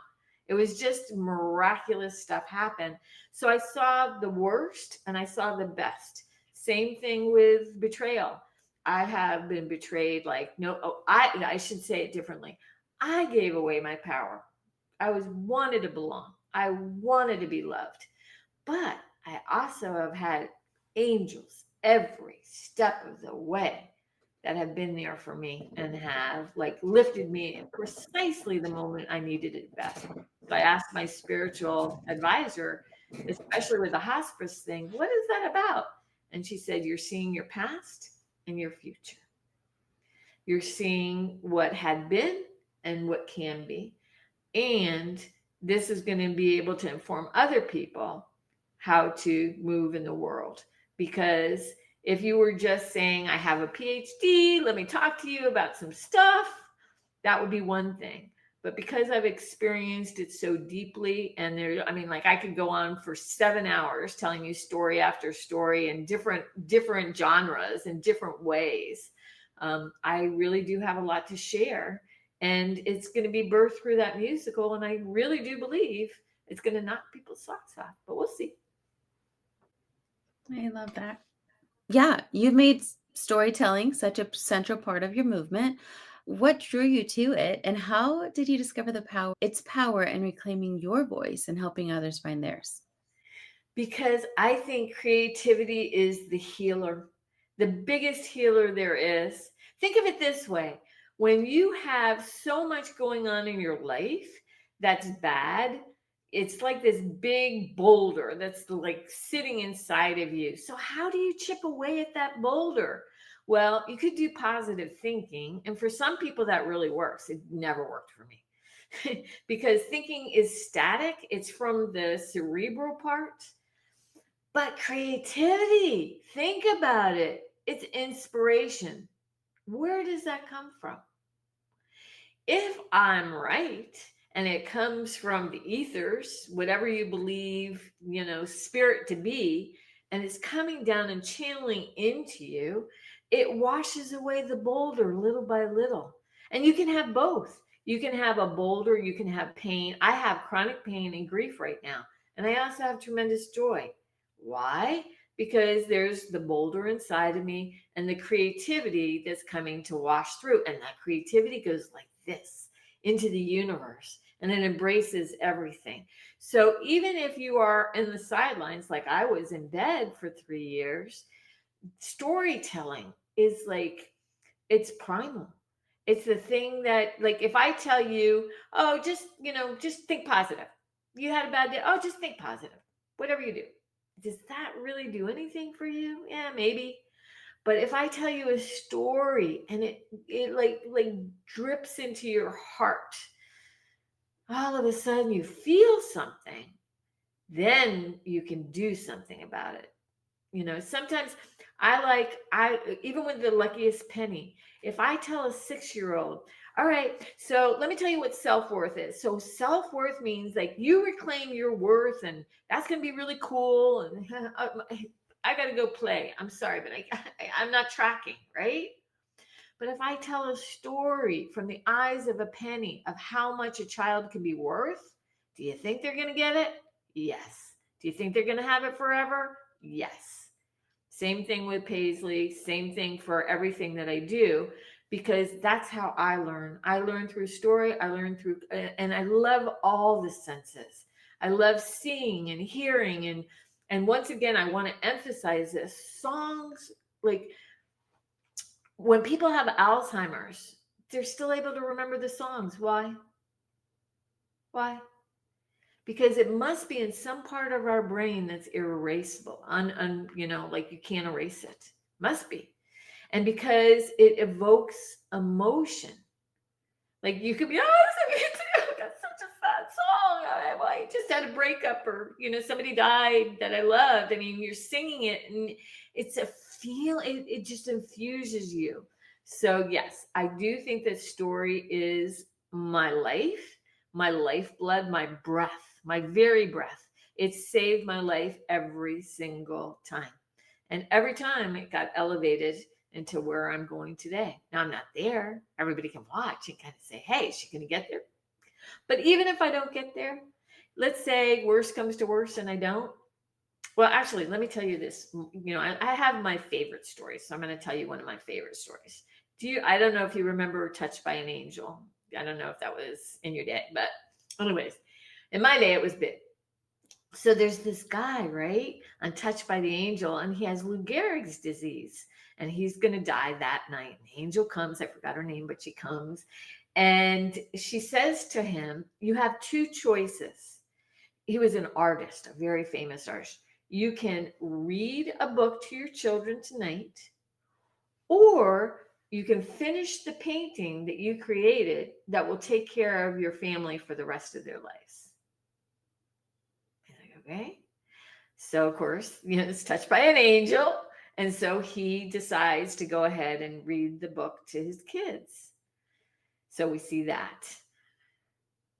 Speaker 2: It was just miraculous stuff happen. So I saw the worst and I saw the best. Same thing with betrayal. I have been betrayed. I should say it differently. I gave away my power. I wanted to belong. I wanted to be loved. But I also have had angels every step of the way that have been there for me and have like lifted me at precisely the moment I needed it best. So I asked my spiritual advisor, especially with the hospice thing, what is that about? And she said, you're seeing your past and your future. You're seeing what had been and what can be. And this is going to be able to inform other people how to move in the world. Because if you were just saying, I have a PhD, let me talk to you about some stuff, that would be one thing. But because I've experienced it so deeply, and there, I mean, like I could go on for 7 hours telling you story after story in different genres and different ways. I really do have a lot to share, and it's going to be birthed through that musical. And I really do believe it's going to knock people's socks off, but we'll see.
Speaker 1: I love that. Yeah, you've made storytelling such a central part of your movement. What drew you to it, and how did you discover its power in reclaiming your voice and helping others find theirs?
Speaker 2: Because I think creativity is the healer, the biggest healer there is. Think of it this way: when you have so much going on in your life that's bad, it's like this big boulder that's like sitting inside of you. So, how do you chip away at that boulder? Well, you could do positive thinking. And for some people, that really works. It never worked for me because thinking is static, it's from the cerebral part. But creativity, think about it. It's inspiration. Where does that come from? If I'm right and it comes from the ethers, whatever you believe, spirit to be, and it's coming down and channeling into you, it washes away the boulder little by little. And you can have both. You can have a boulder, you can have pain. I have chronic pain and grief right now. And I also have tremendous joy. Why? Because there's the boulder inside of me and the creativity that's coming to wash through. And that creativity goes like this into the universe and it embraces everything. So even if you are in the sidelines, like I was in bed for 3 years, storytelling is like, it's primal. It's the thing that, like, if I tell you, oh, just think positive. You had a bad day. Oh, just think positive. Whatever you do. Does that really do anything for you? Yeah, maybe. But if I tell you a story and it like drips into your heart, all of a sudden you feel something, then you can do something about it. Sometimes I even with the luckiest penny, if I tell a 6-year-old, all right, so let me tell you what self-worth is. So self-worth means like you reclaim your worth, and that's going to be really cool. And I got to go play. I'm sorry, but I'm not tracking, right? But if I tell a story from the eyes of a penny of how much a child can be worth, do you think they're going to get it? Yes. Do you think they're going to have it forever? Yes. Same thing with Paisley, same thing for everything that I do, because that's how I learn. I learn through story, I learn through, and I love all the senses. I love seeing and hearing. And once again, I want to emphasize this: songs, like when people have Alzheimer's, they're still able to remember the songs. Why? Why? Because it must be in some part of our brain that's erasable, like you can't erase it. Must be. And because it evokes emotion. Like you could be, oh, that's such a sad song. Well, I just had a breakup, or somebody died that I loved. I mean, you're singing it, and it's a feel. It just infuses you. So yes, I do think that story is my life, my lifeblood, my breath, my very breath. It saved my life every single time, and every time it got elevated into where I'm going today. Now I'm not there. Everybody can watch and kind of say, hey, is she going to get there? But even if I don't get there, let's say worst comes to worst and I don't. Well, actually, let me tell you this. I have my favorite stories. So I'm going to tell you one of my favorite stories. I don't know if you remember Touched by an Angel. I don't know if that was in your day, but anyways, in my day, it was big. So there's this guy, right, untouched by the angel, and he has Lou Gehrig's disease, and he's going to die that night. And the angel comes, I forgot her name, but she comes, and she says to him, you have two choices. He was an artist, a very famous artist. You can read a book to your children tonight, or you can finish the painting that you created that will take care of your family for the rest of their lives. He's like, okay. So, of course, it's touched by an angel. And so he decides to go ahead and read the book to his kids. So we see that.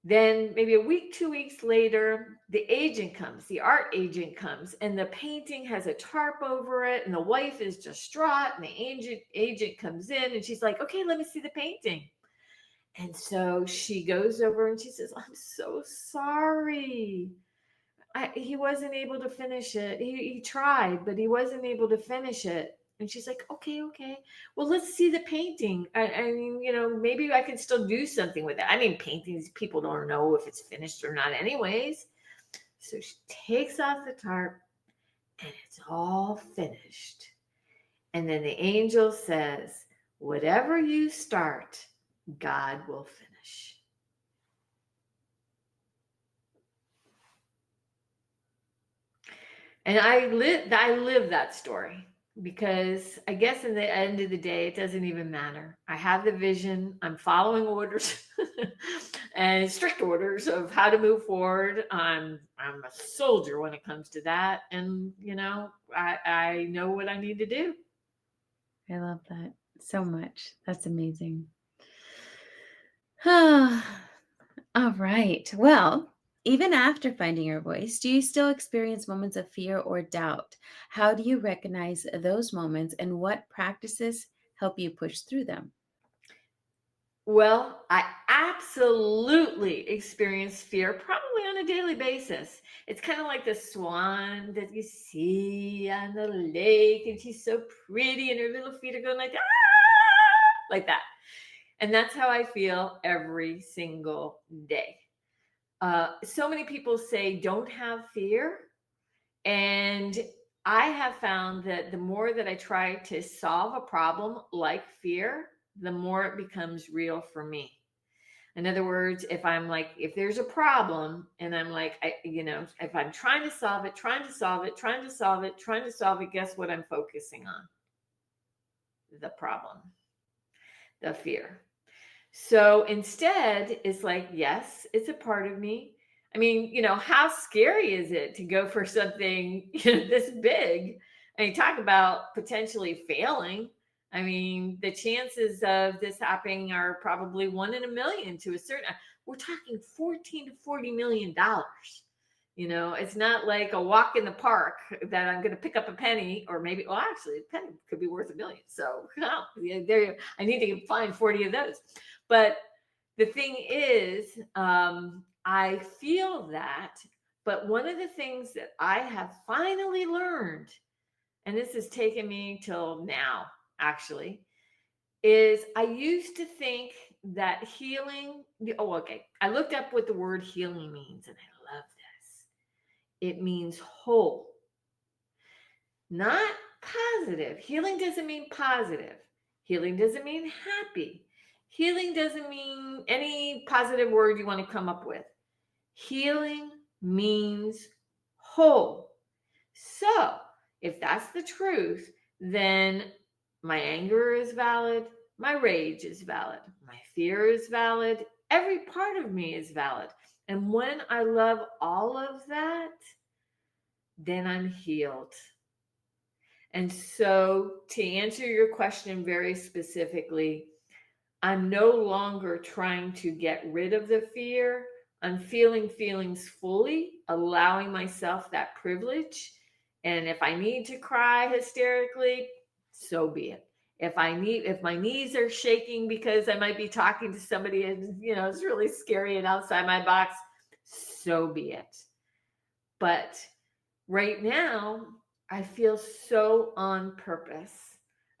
Speaker 2: Then maybe a week, 2 weeks later, the agent comes, the art agent comes, and the painting has a tarp over it, and the wife is distraught, and the agent comes in, and she's like, okay, let me see the painting. And so she goes over and she says, I'm so sorry. He wasn't able to finish it. He tried, but he wasn't able to finish it. And she's like, okay, okay. Well, let's see the painting. I mean, maybe I can still do something with it. I mean, paintings, people don't know if it's finished or not, anyways. So she takes off the tarp and it's all finished. And then the angel says, whatever you start, God will finish. And I live that story, because I guess in the end of the day, it doesn't even matter. I have the vision. I'm following orders and strict orders of how to move forward. I'm a soldier when it comes to that, and I know what I need to do.
Speaker 1: I love that so much. That's amazing. All right. Well, even after finding your voice, do you still experience moments of fear or doubt? How do you recognize those moments and what practices help you push through them?
Speaker 2: Well, I absolutely experience fear probably on a daily basis. It's kind of like the swan that you see on the lake, and she's so pretty, and her little feet are going like, ah, like that. And that's how I feel every single day. So many people say, don't have fear. And I have found that the more that I try to solve a problem like fear, the more it becomes real for me. In other words, if there's a problem and I'm like, if I'm trying to solve it, trying to solve it, trying to solve it, trying to solve it, guess what I'm focusing on? The problem, the fear. So instead, it's like, yes, it's a part of me. I mean, how scary is it to go for something this big? I mean, talk about potentially failing. I mean, the chances of this happening are probably 1 in a million to a certain. We're talking 14 to 40 million dollars. It's not like a walk in the park that I'm going to pick up a penny, or maybe, well, actually, a penny could be worth a million. So, there, I need to find 40 of those. But the thing is, I feel that. But one of the things that I have finally learned, and this has taken me till now, actually, is I used to think that healing. Oh, okay. I looked up what the word healing means, and I love this. It means whole, not positive. Healing doesn't mean positive. Healing doesn't mean happy. Healing doesn't mean any positive word you want to come up with. Healing means whole. So, if that's the truth, then my anger is valid, my rage is valid, my fear is valid, every part of me is valid. And when I love all of that, then I'm healed. And so, to answer your question very specifically, I'm no longer trying to get rid of the fear. I'm feeling feelings fully, allowing myself that privilege. And if I need to cry hysterically, so be it. If my knees are shaking because I might be talking to somebody and it's really scary and outside my box, so be it. But right now, I feel so on purpose.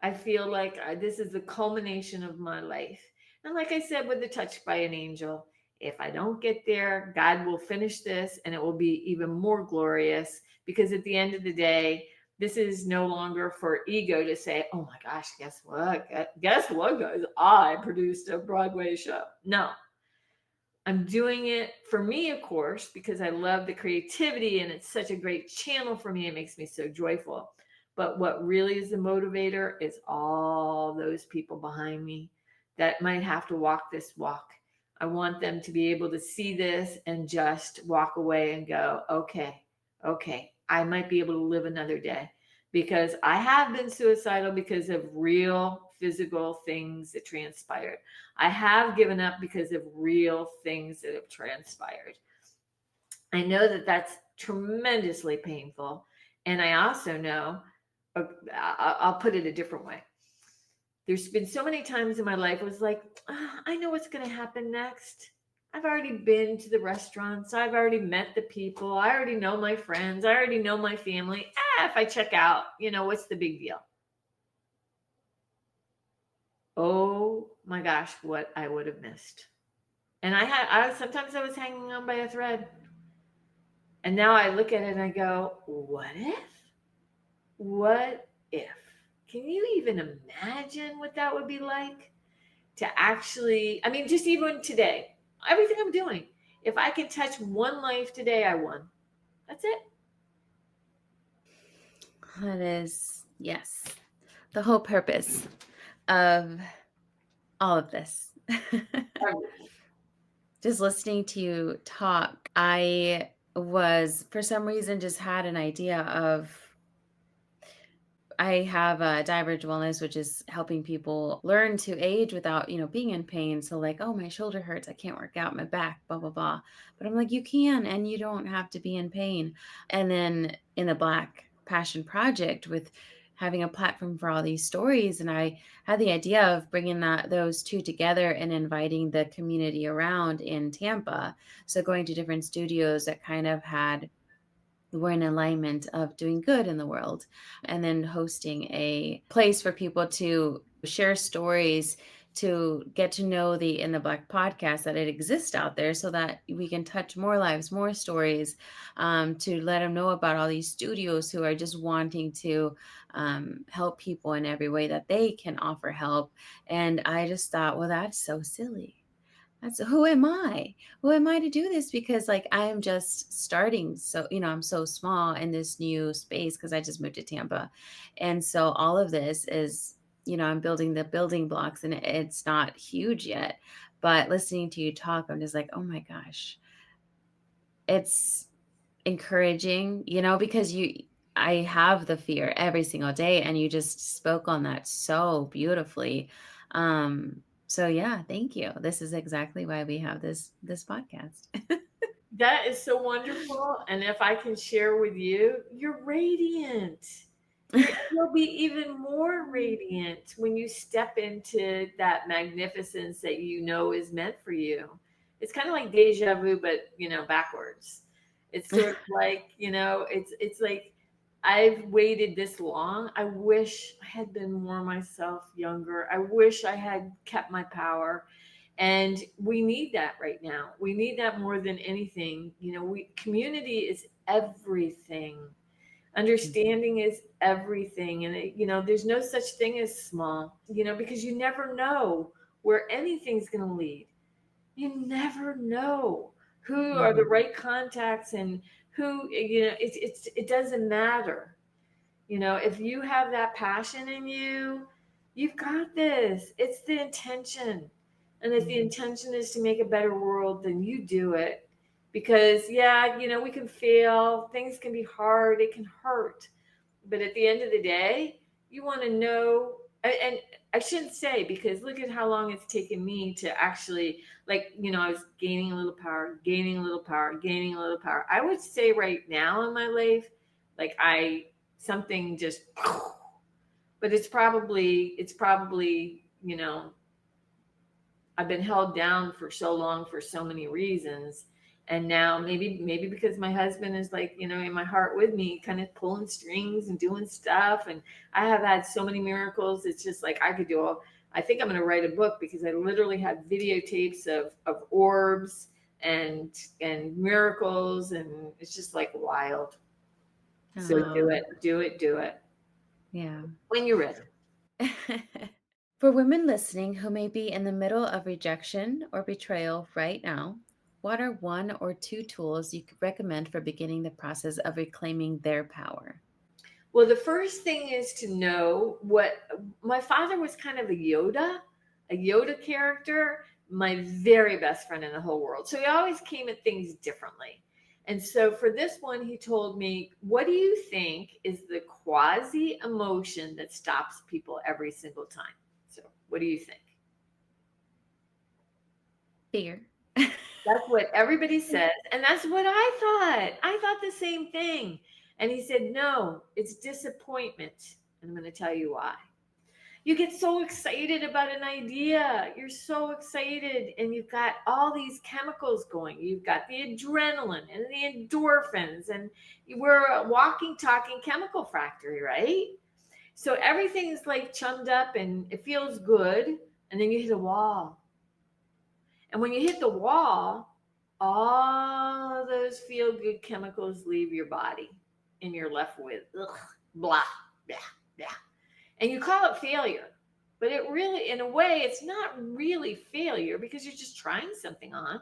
Speaker 2: I feel like this is the culmination of my life. And like I said, with the touch by an angel, If I don't get there, God will finish this and it will be even more glorious, because at the end of the day, this is no longer for ego to say, oh my gosh, guess what? Guess what, guys? I produced a Broadway show. No, I'm doing it for me, of course, because I love the creativity and it's such a great channel for me. It makes me so joyful. But what really is the motivator is all those people behind me that might have to walk this walk. I want them to be able to see this and just walk away and go, okay, okay, I might be able to live another day, because I have been suicidal because of real physical things that transpired. I have given up because of real things that have transpired. I know that that's tremendously painful. And I also know, I'll put it a different way. There's been so many times in my life it was like, I know what's going to happen next. I've already been to the restaurants. I've already met the people. I already know my friends. I already know my family. If I check out, what's the big deal? Oh my gosh, what I would have missed. And I sometimes I was hanging on by a thread. And now I look at it and I go, what if? What if? Can you even imagine what that would be like to actually, I mean, just even today, everything I'm doing, if I can touch one life today, I won. That's it.
Speaker 1: That is, yes, the whole purpose of all of this. Just listening to you talk, I was, for some reason, just had an idea of, I have a Diverge Wellness, which is helping people learn to age without, being in pain. So like, oh, my shoulder hurts, I can't work out, my back, blah, blah, blah. But I'm like, you can, and you don't have to be in pain. And then in the Black Passion Project, with having a platform for all these stories, and I had the idea of bringing those two together and inviting the community around in Tampa. So going to different studios that kind of were in alignment of doing good in the world, and then hosting a place for people to share stories, to get to know the In the Black podcast, that it exists out there, so that we can touch more lives, more stories, to let them know about all these studios who are just wanting to help people in every way that they can offer help. And I just thought, well, that's so silly. That's, who am I? Who am I to do this? Because like I am just starting. So, I'm so small in this new space because I just moved to Tampa. And so all of this is, I'm building the building blocks, and it's not huge yet. But listening to you talk, I'm just like, oh my gosh, it's encouraging, because I have the fear every single day, and you just spoke on that so beautifully. So yeah, thank you. This is exactly why we have this podcast.
Speaker 2: That is so wonderful. And if I can share with you, you're radiant. You'll be even more radiant when you step into that magnificence that you know is meant for you. It's kind of like deja vu, but backwards. It's sort of like, it's like, I've waited this long. I wish I had been more myself younger. I wish I had kept my power. And we need that right now. We need that more than anything. Community is everything. Understanding is everything. And there's no such thing as small, because you never know where anything's going to lead. You never know who are the
Speaker 1: Mhm.
Speaker 2: right contacts, and who, it doesn't matter. If you have that passion in you, you've got this. It's the intention. And if the
Speaker 1: Mhm.
Speaker 2: intention is to make a better world, then you do it. Because, yeah, we can fail. Things can be hard. It can hurt. But at the end of the day, you want to know. And I shouldn't say, because look at how long it's taken me to actually, like, I was gaining a little power, gaining a little power, gaining a little power. I would say right now in my life, like something just, but it's probably I've been held down for so long for so many reasons. And now maybe because my husband is like, in my heart with me, kind of pulling strings and doing stuff. And I have had so many miracles. It's just like I could do all. I think I'm going to write a book because I literally have videotapes of orbs and miracles, and it's just like wild. So do
Speaker 1: Oh,
Speaker 2: it, do it, do it
Speaker 1: yeah.
Speaker 2: when you're ready.
Speaker 1: For women listening who may be in the middle of rejection or betrayal right now, what are one or two tools you could recommend for beginning the process of reclaiming their power?
Speaker 2: Well, the first thing is to know what my father was kind of a Yoda character, my very best friend in the whole world. So he always came at things differently. And so for this one, he told me, what do you think is the quasi emotion that stops people every single time? So what do you think?
Speaker 1: Fear.
Speaker 2: That's what everybody says. And that's what I thought. I thought the same thing. And he said, no, it's disappointment. And I'm going to tell you why. You get so excited about an idea. You're so excited, and you've got all these chemicals going. You've got the adrenaline and the endorphins, and we're a walking, talking chemical factory, right? So everything's like chummed up and it feels good. And then you hit a wall. And when you hit the wall, all those feel good chemicals leave your body, and you're left with ugh, blah, blah, blah. And you call it failure. But it really, in a way, it's not really failure because you're just trying something on.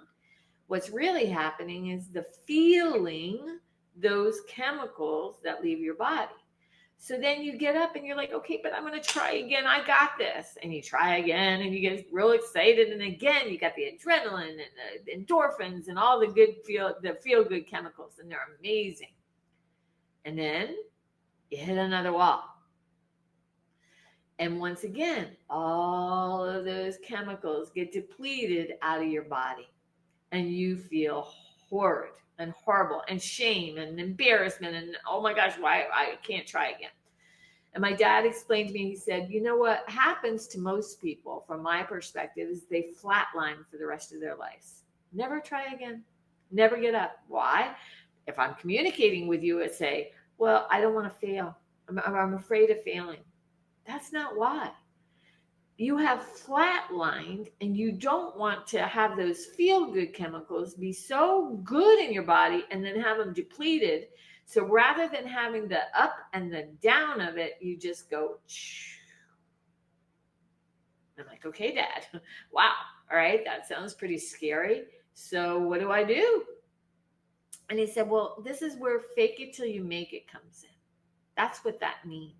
Speaker 2: What's really happening is the feeling those chemicals that leave your body. So then you get up and you're like, okay, but I'm going to try again. I got this. And you try again and you get real excited. And again, you got the adrenaline and the endorphins and all the feel good chemicals. And they're amazing. And then you hit another wall. And once again, all of those chemicals get depleted out of your body. And you feel horrid and horrible and shame and embarrassment. And oh my gosh, why I can't try again. And my dad explained to me, he said, you know what happens to most people, from my perspective, is they flatline for the rest of their lives. Never try again. Never get up. Why? If I'm communicating with you, I say, well, I don't want to fail. I'm afraid of failing. That's not why. You have flatlined, and you don't want to have those feel good chemicals be so good in your body and then have them depleted. So rather than having the up and the down of it, you just go. I'm like, okay, Dad. Wow. All right. That sounds pretty scary. So what do I do? And he said, well, this is where fake it till you make it comes in. That's what that means.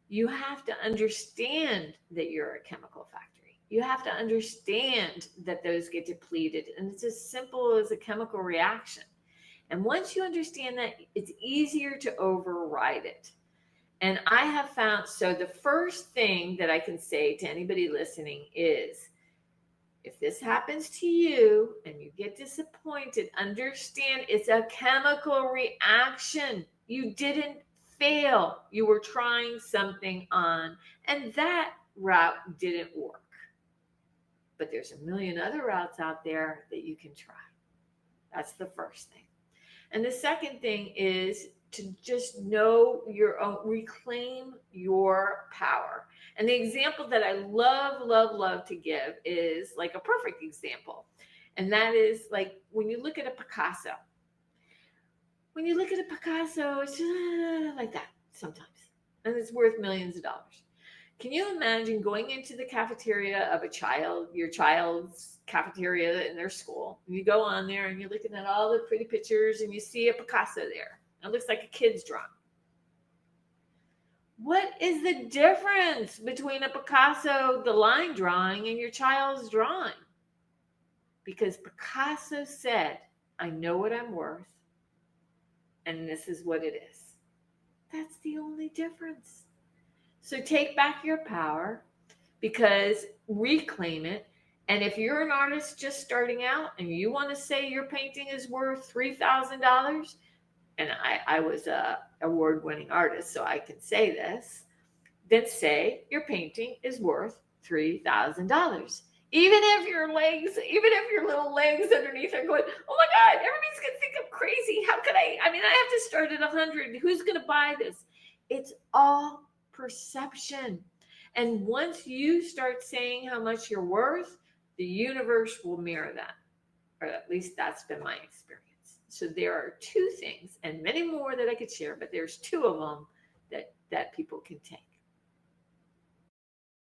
Speaker 2: You have to understand that you're a chemical factory. You have to understand that those get depleted. And it's as simple as a chemical reaction. And once you understand that, it's easier to override it. And I have found, so the first thing that I can say to anybody listening is, if this happens to you and you get disappointed, understand it's a chemical reaction. You didn't fail. You were trying something on, and that route didn't work. But there's a million other routes out there that you can try. That's the first thing. And the second thing is to just know your own, reclaim your power. And the example that I love, love, love to give is like a perfect example. And that is like when you look at a Picasso. When you look at a Picasso, it's just like that sometimes. And it's worth millions of dollars. Can you imagine going into the cafeteria of your child's cafeteria in their school? And you go on there and you're looking at all the pretty pictures and you see a Picasso there. It looks like a kid's drawing. What is the difference between a Picasso, the line drawing, and your child's drawing? Because Picasso said, I know what I'm worth, and this is what it is. That's the only difference. So take back your power, because reclaim it. And if you're an artist just starting out and you want to say your painting is worth $3,000, and I was a award-winning artist, so I can say this, then say your painting is worth $3,000. Even if your little legs underneath are going, oh my God, everybody's going to think I'm crazy. How could I mean, I have to start at 100. Who's going to buy this? It's all perception. And once you start saying how much you're worth, the universe will mirror that. Or at least that's been my experience. So there are two things, and many more that I could share, but there's two of them that people can take.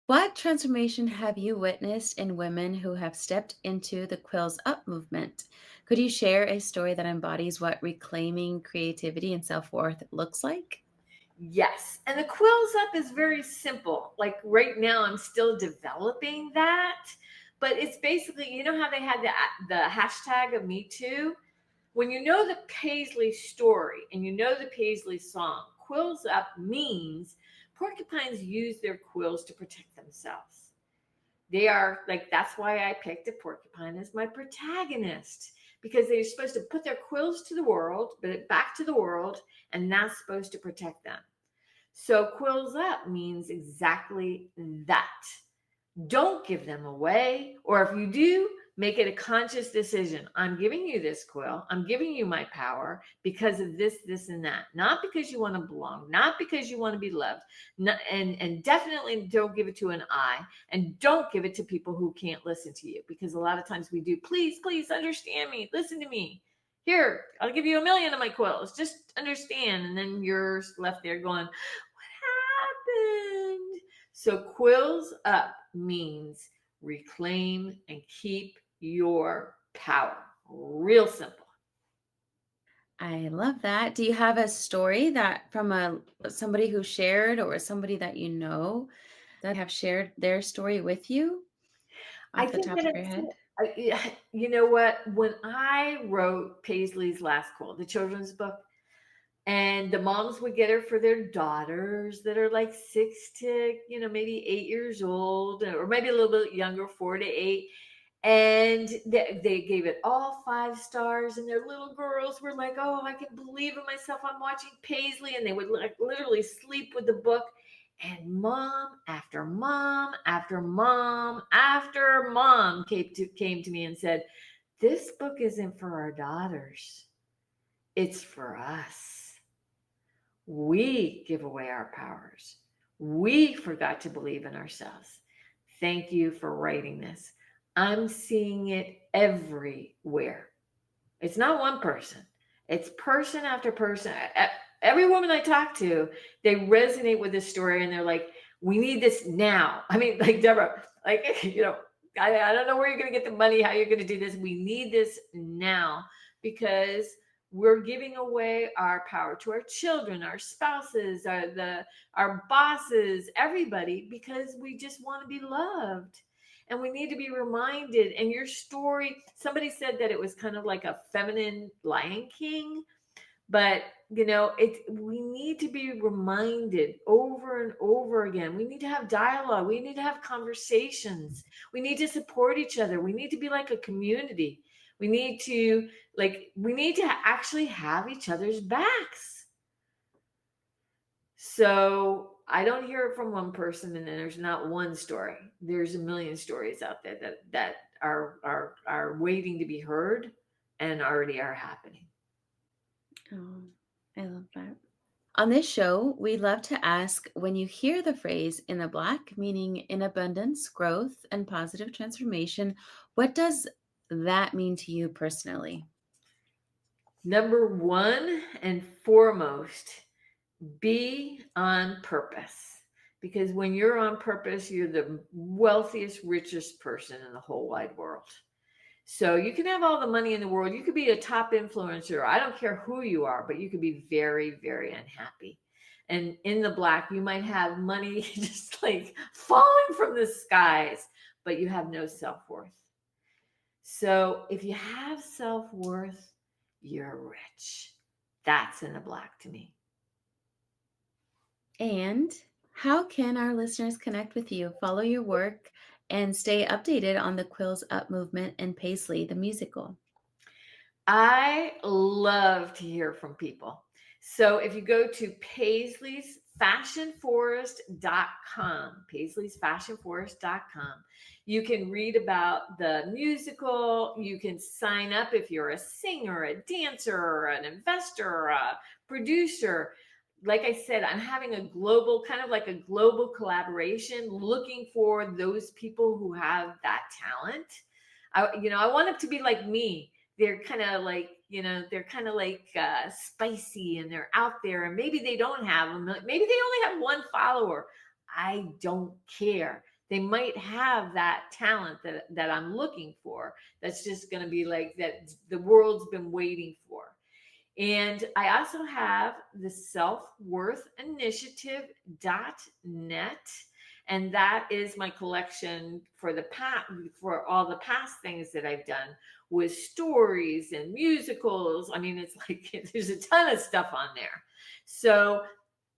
Speaker 1: What transformation have you witnessed in women who have stepped into the Quills Up movement? Could you share a story that embodies what reclaiming creativity and self worth looks like?
Speaker 2: Yes. And the quills up is very simple. Like right now, I'm still developing that. But it's basically, you know how they had the hashtag of Me Too? When you know the Paisley story and you know the Paisley song, quills up means porcupines use their quills to protect themselves. They are like, that's why I picked a porcupine as my protagonist, because they're supposed to put their quills to the world, but back to the world, and that's supposed to protect them. So quills up means exactly that. Don't give them away. Or if you do, make it a conscious decision. I'm giving you this quill. I'm giving you my power because of this, this, and that. Not because you want to belong, not because you want to be loved. And definitely don't give it to an I. And don't give it to people who can't listen to you. Because a lot of times we do, please, please understand me. Listen to me. Here, I'll give you 1,000,000 of my quills. Just understand. And then you're left there going, happened? So quills up means reclaim and keep your power. Real simple.
Speaker 1: I love that. Do you have a story that from somebody who shared or somebody that you know that have shared their story with you
Speaker 2: I
Speaker 1: off the
Speaker 2: think
Speaker 1: top
Speaker 2: that
Speaker 1: of your
Speaker 2: it's,
Speaker 1: head?
Speaker 2: you know what? When I wrote Paisley's Last Quill, the children's book, and the moms would get her for their daughters that are like 6 to, maybe 8 years old, or maybe a little bit younger, 4 to 8. And they gave it all 5 stars, and their little girls were like, oh, I can believe in myself, I'm watching Paisley. And they would like literally sleep with the book. And mom after mom after mom after mom came to me and said, this book isn't for our daughters, it's for us. We give away our powers. We forgot to believe in ourselves. Thank you for writing this. I'm seeing it everywhere. It's not one person, it's person after person. Every woman I talk to, they resonate with this story and they're like, we need this now. I mean, like Deborah, like, I don't know where you're going to get the money, how you're going to do this. We need this now because we're giving away our power to our children, our spouses, our bosses, everybody, because we just want to be loved. And we need to be reminded. And your story, somebody said that it was kind of like a feminine Lion King, but we need to be reminded over and over again. We need to have dialogue. We need to have conversations. We need to support each other. We need to be like a community. We need to actually have each other's backs. So I don't hear it from one person, and then there's not one story. There's a million stories out there that are waiting to be heard and already are happening.
Speaker 1: Oh, I love that. On this show, we love to ask when you hear the phrase in the black, meaning in abundance, growth, and positive transformation, what does that mean to you personally?
Speaker 2: Number one and foremost, be on purpose. Because when you're on purpose, you're the wealthiest, richest person in the whole wide world. So you can have all the money in the world. You could be a top influencer. I don't care who you are, but you could be very, very unhappy. And in the black, you might have money just like falling from the skies, but you have no self-worth. So if you have self-worth, you're rich. That's in the black to me.
Speaker 1: And how can our listeners connect with you, follow your work, and stay updated on the Quills Up movement and Paisley the musical?
Speaker 2: I love to hear from people. So if you go to Paisley'sFashionForest.com, Paisley'sFashionForest.com, you can read about the musical. You can sign up if you're a singer, a dancer, or an investor, or a producer. like I said, I'm having a global, kind of like a global collaboration, looking for those people who have that talent. I want them to be like me. They're kind of like, they're kind of like spicy, and they're out there, and maybe they don't have a million, maybe they only have one follower. I don't care. They might have that talent that I'm looking for. That's just going to be like that the world's been waiting for. And I also have the selfworthinitiative.net. And that is my collection for for all the past things that I've done with stories and musicals. I mean, it's like there's a ton of stuff on there. So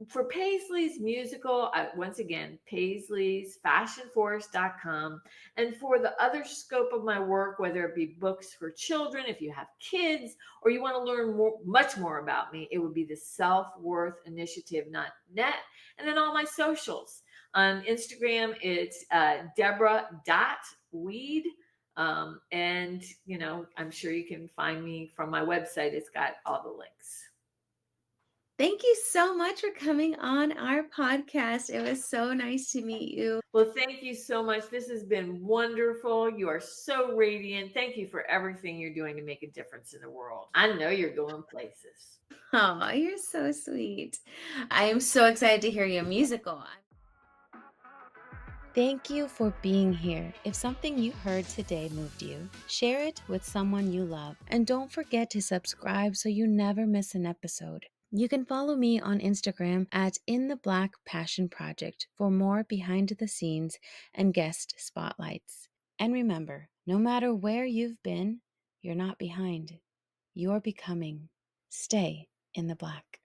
Speaker 2: for Paisley's Musical, once again, Paisley'sFashionForce.com. And for the other scope of my work, whether it be books for children, if you have kids, or you want to learn much more about me, it would be the selfworthinitiative.net. And then all my socials. On Instagram, it's Deborah.weed. And, I'm sure you can find me from my website. It's got all the links.
Speaker 1: Thank you so much for coming on our podcast. It was so nice to meet you.
Speaker 2: Well, thank you so much. This has been wonderful. You are so radiant. Thank you for everything you're doing to make a difference in the world. I know you're going places.
Speaker 1: Oh, you're so sweet. I am so excited to hear your musical. Thank you for being here. If something you heard today moved you, share it with someone you love. And don't forget to subscribe so you never miss an episode. You can follow me on Instagram at In the Black Passion Project for more behind the scenes and guest spotlights. And remember, no matter where you've been, you're not behind. You're becoming. Stay in the black.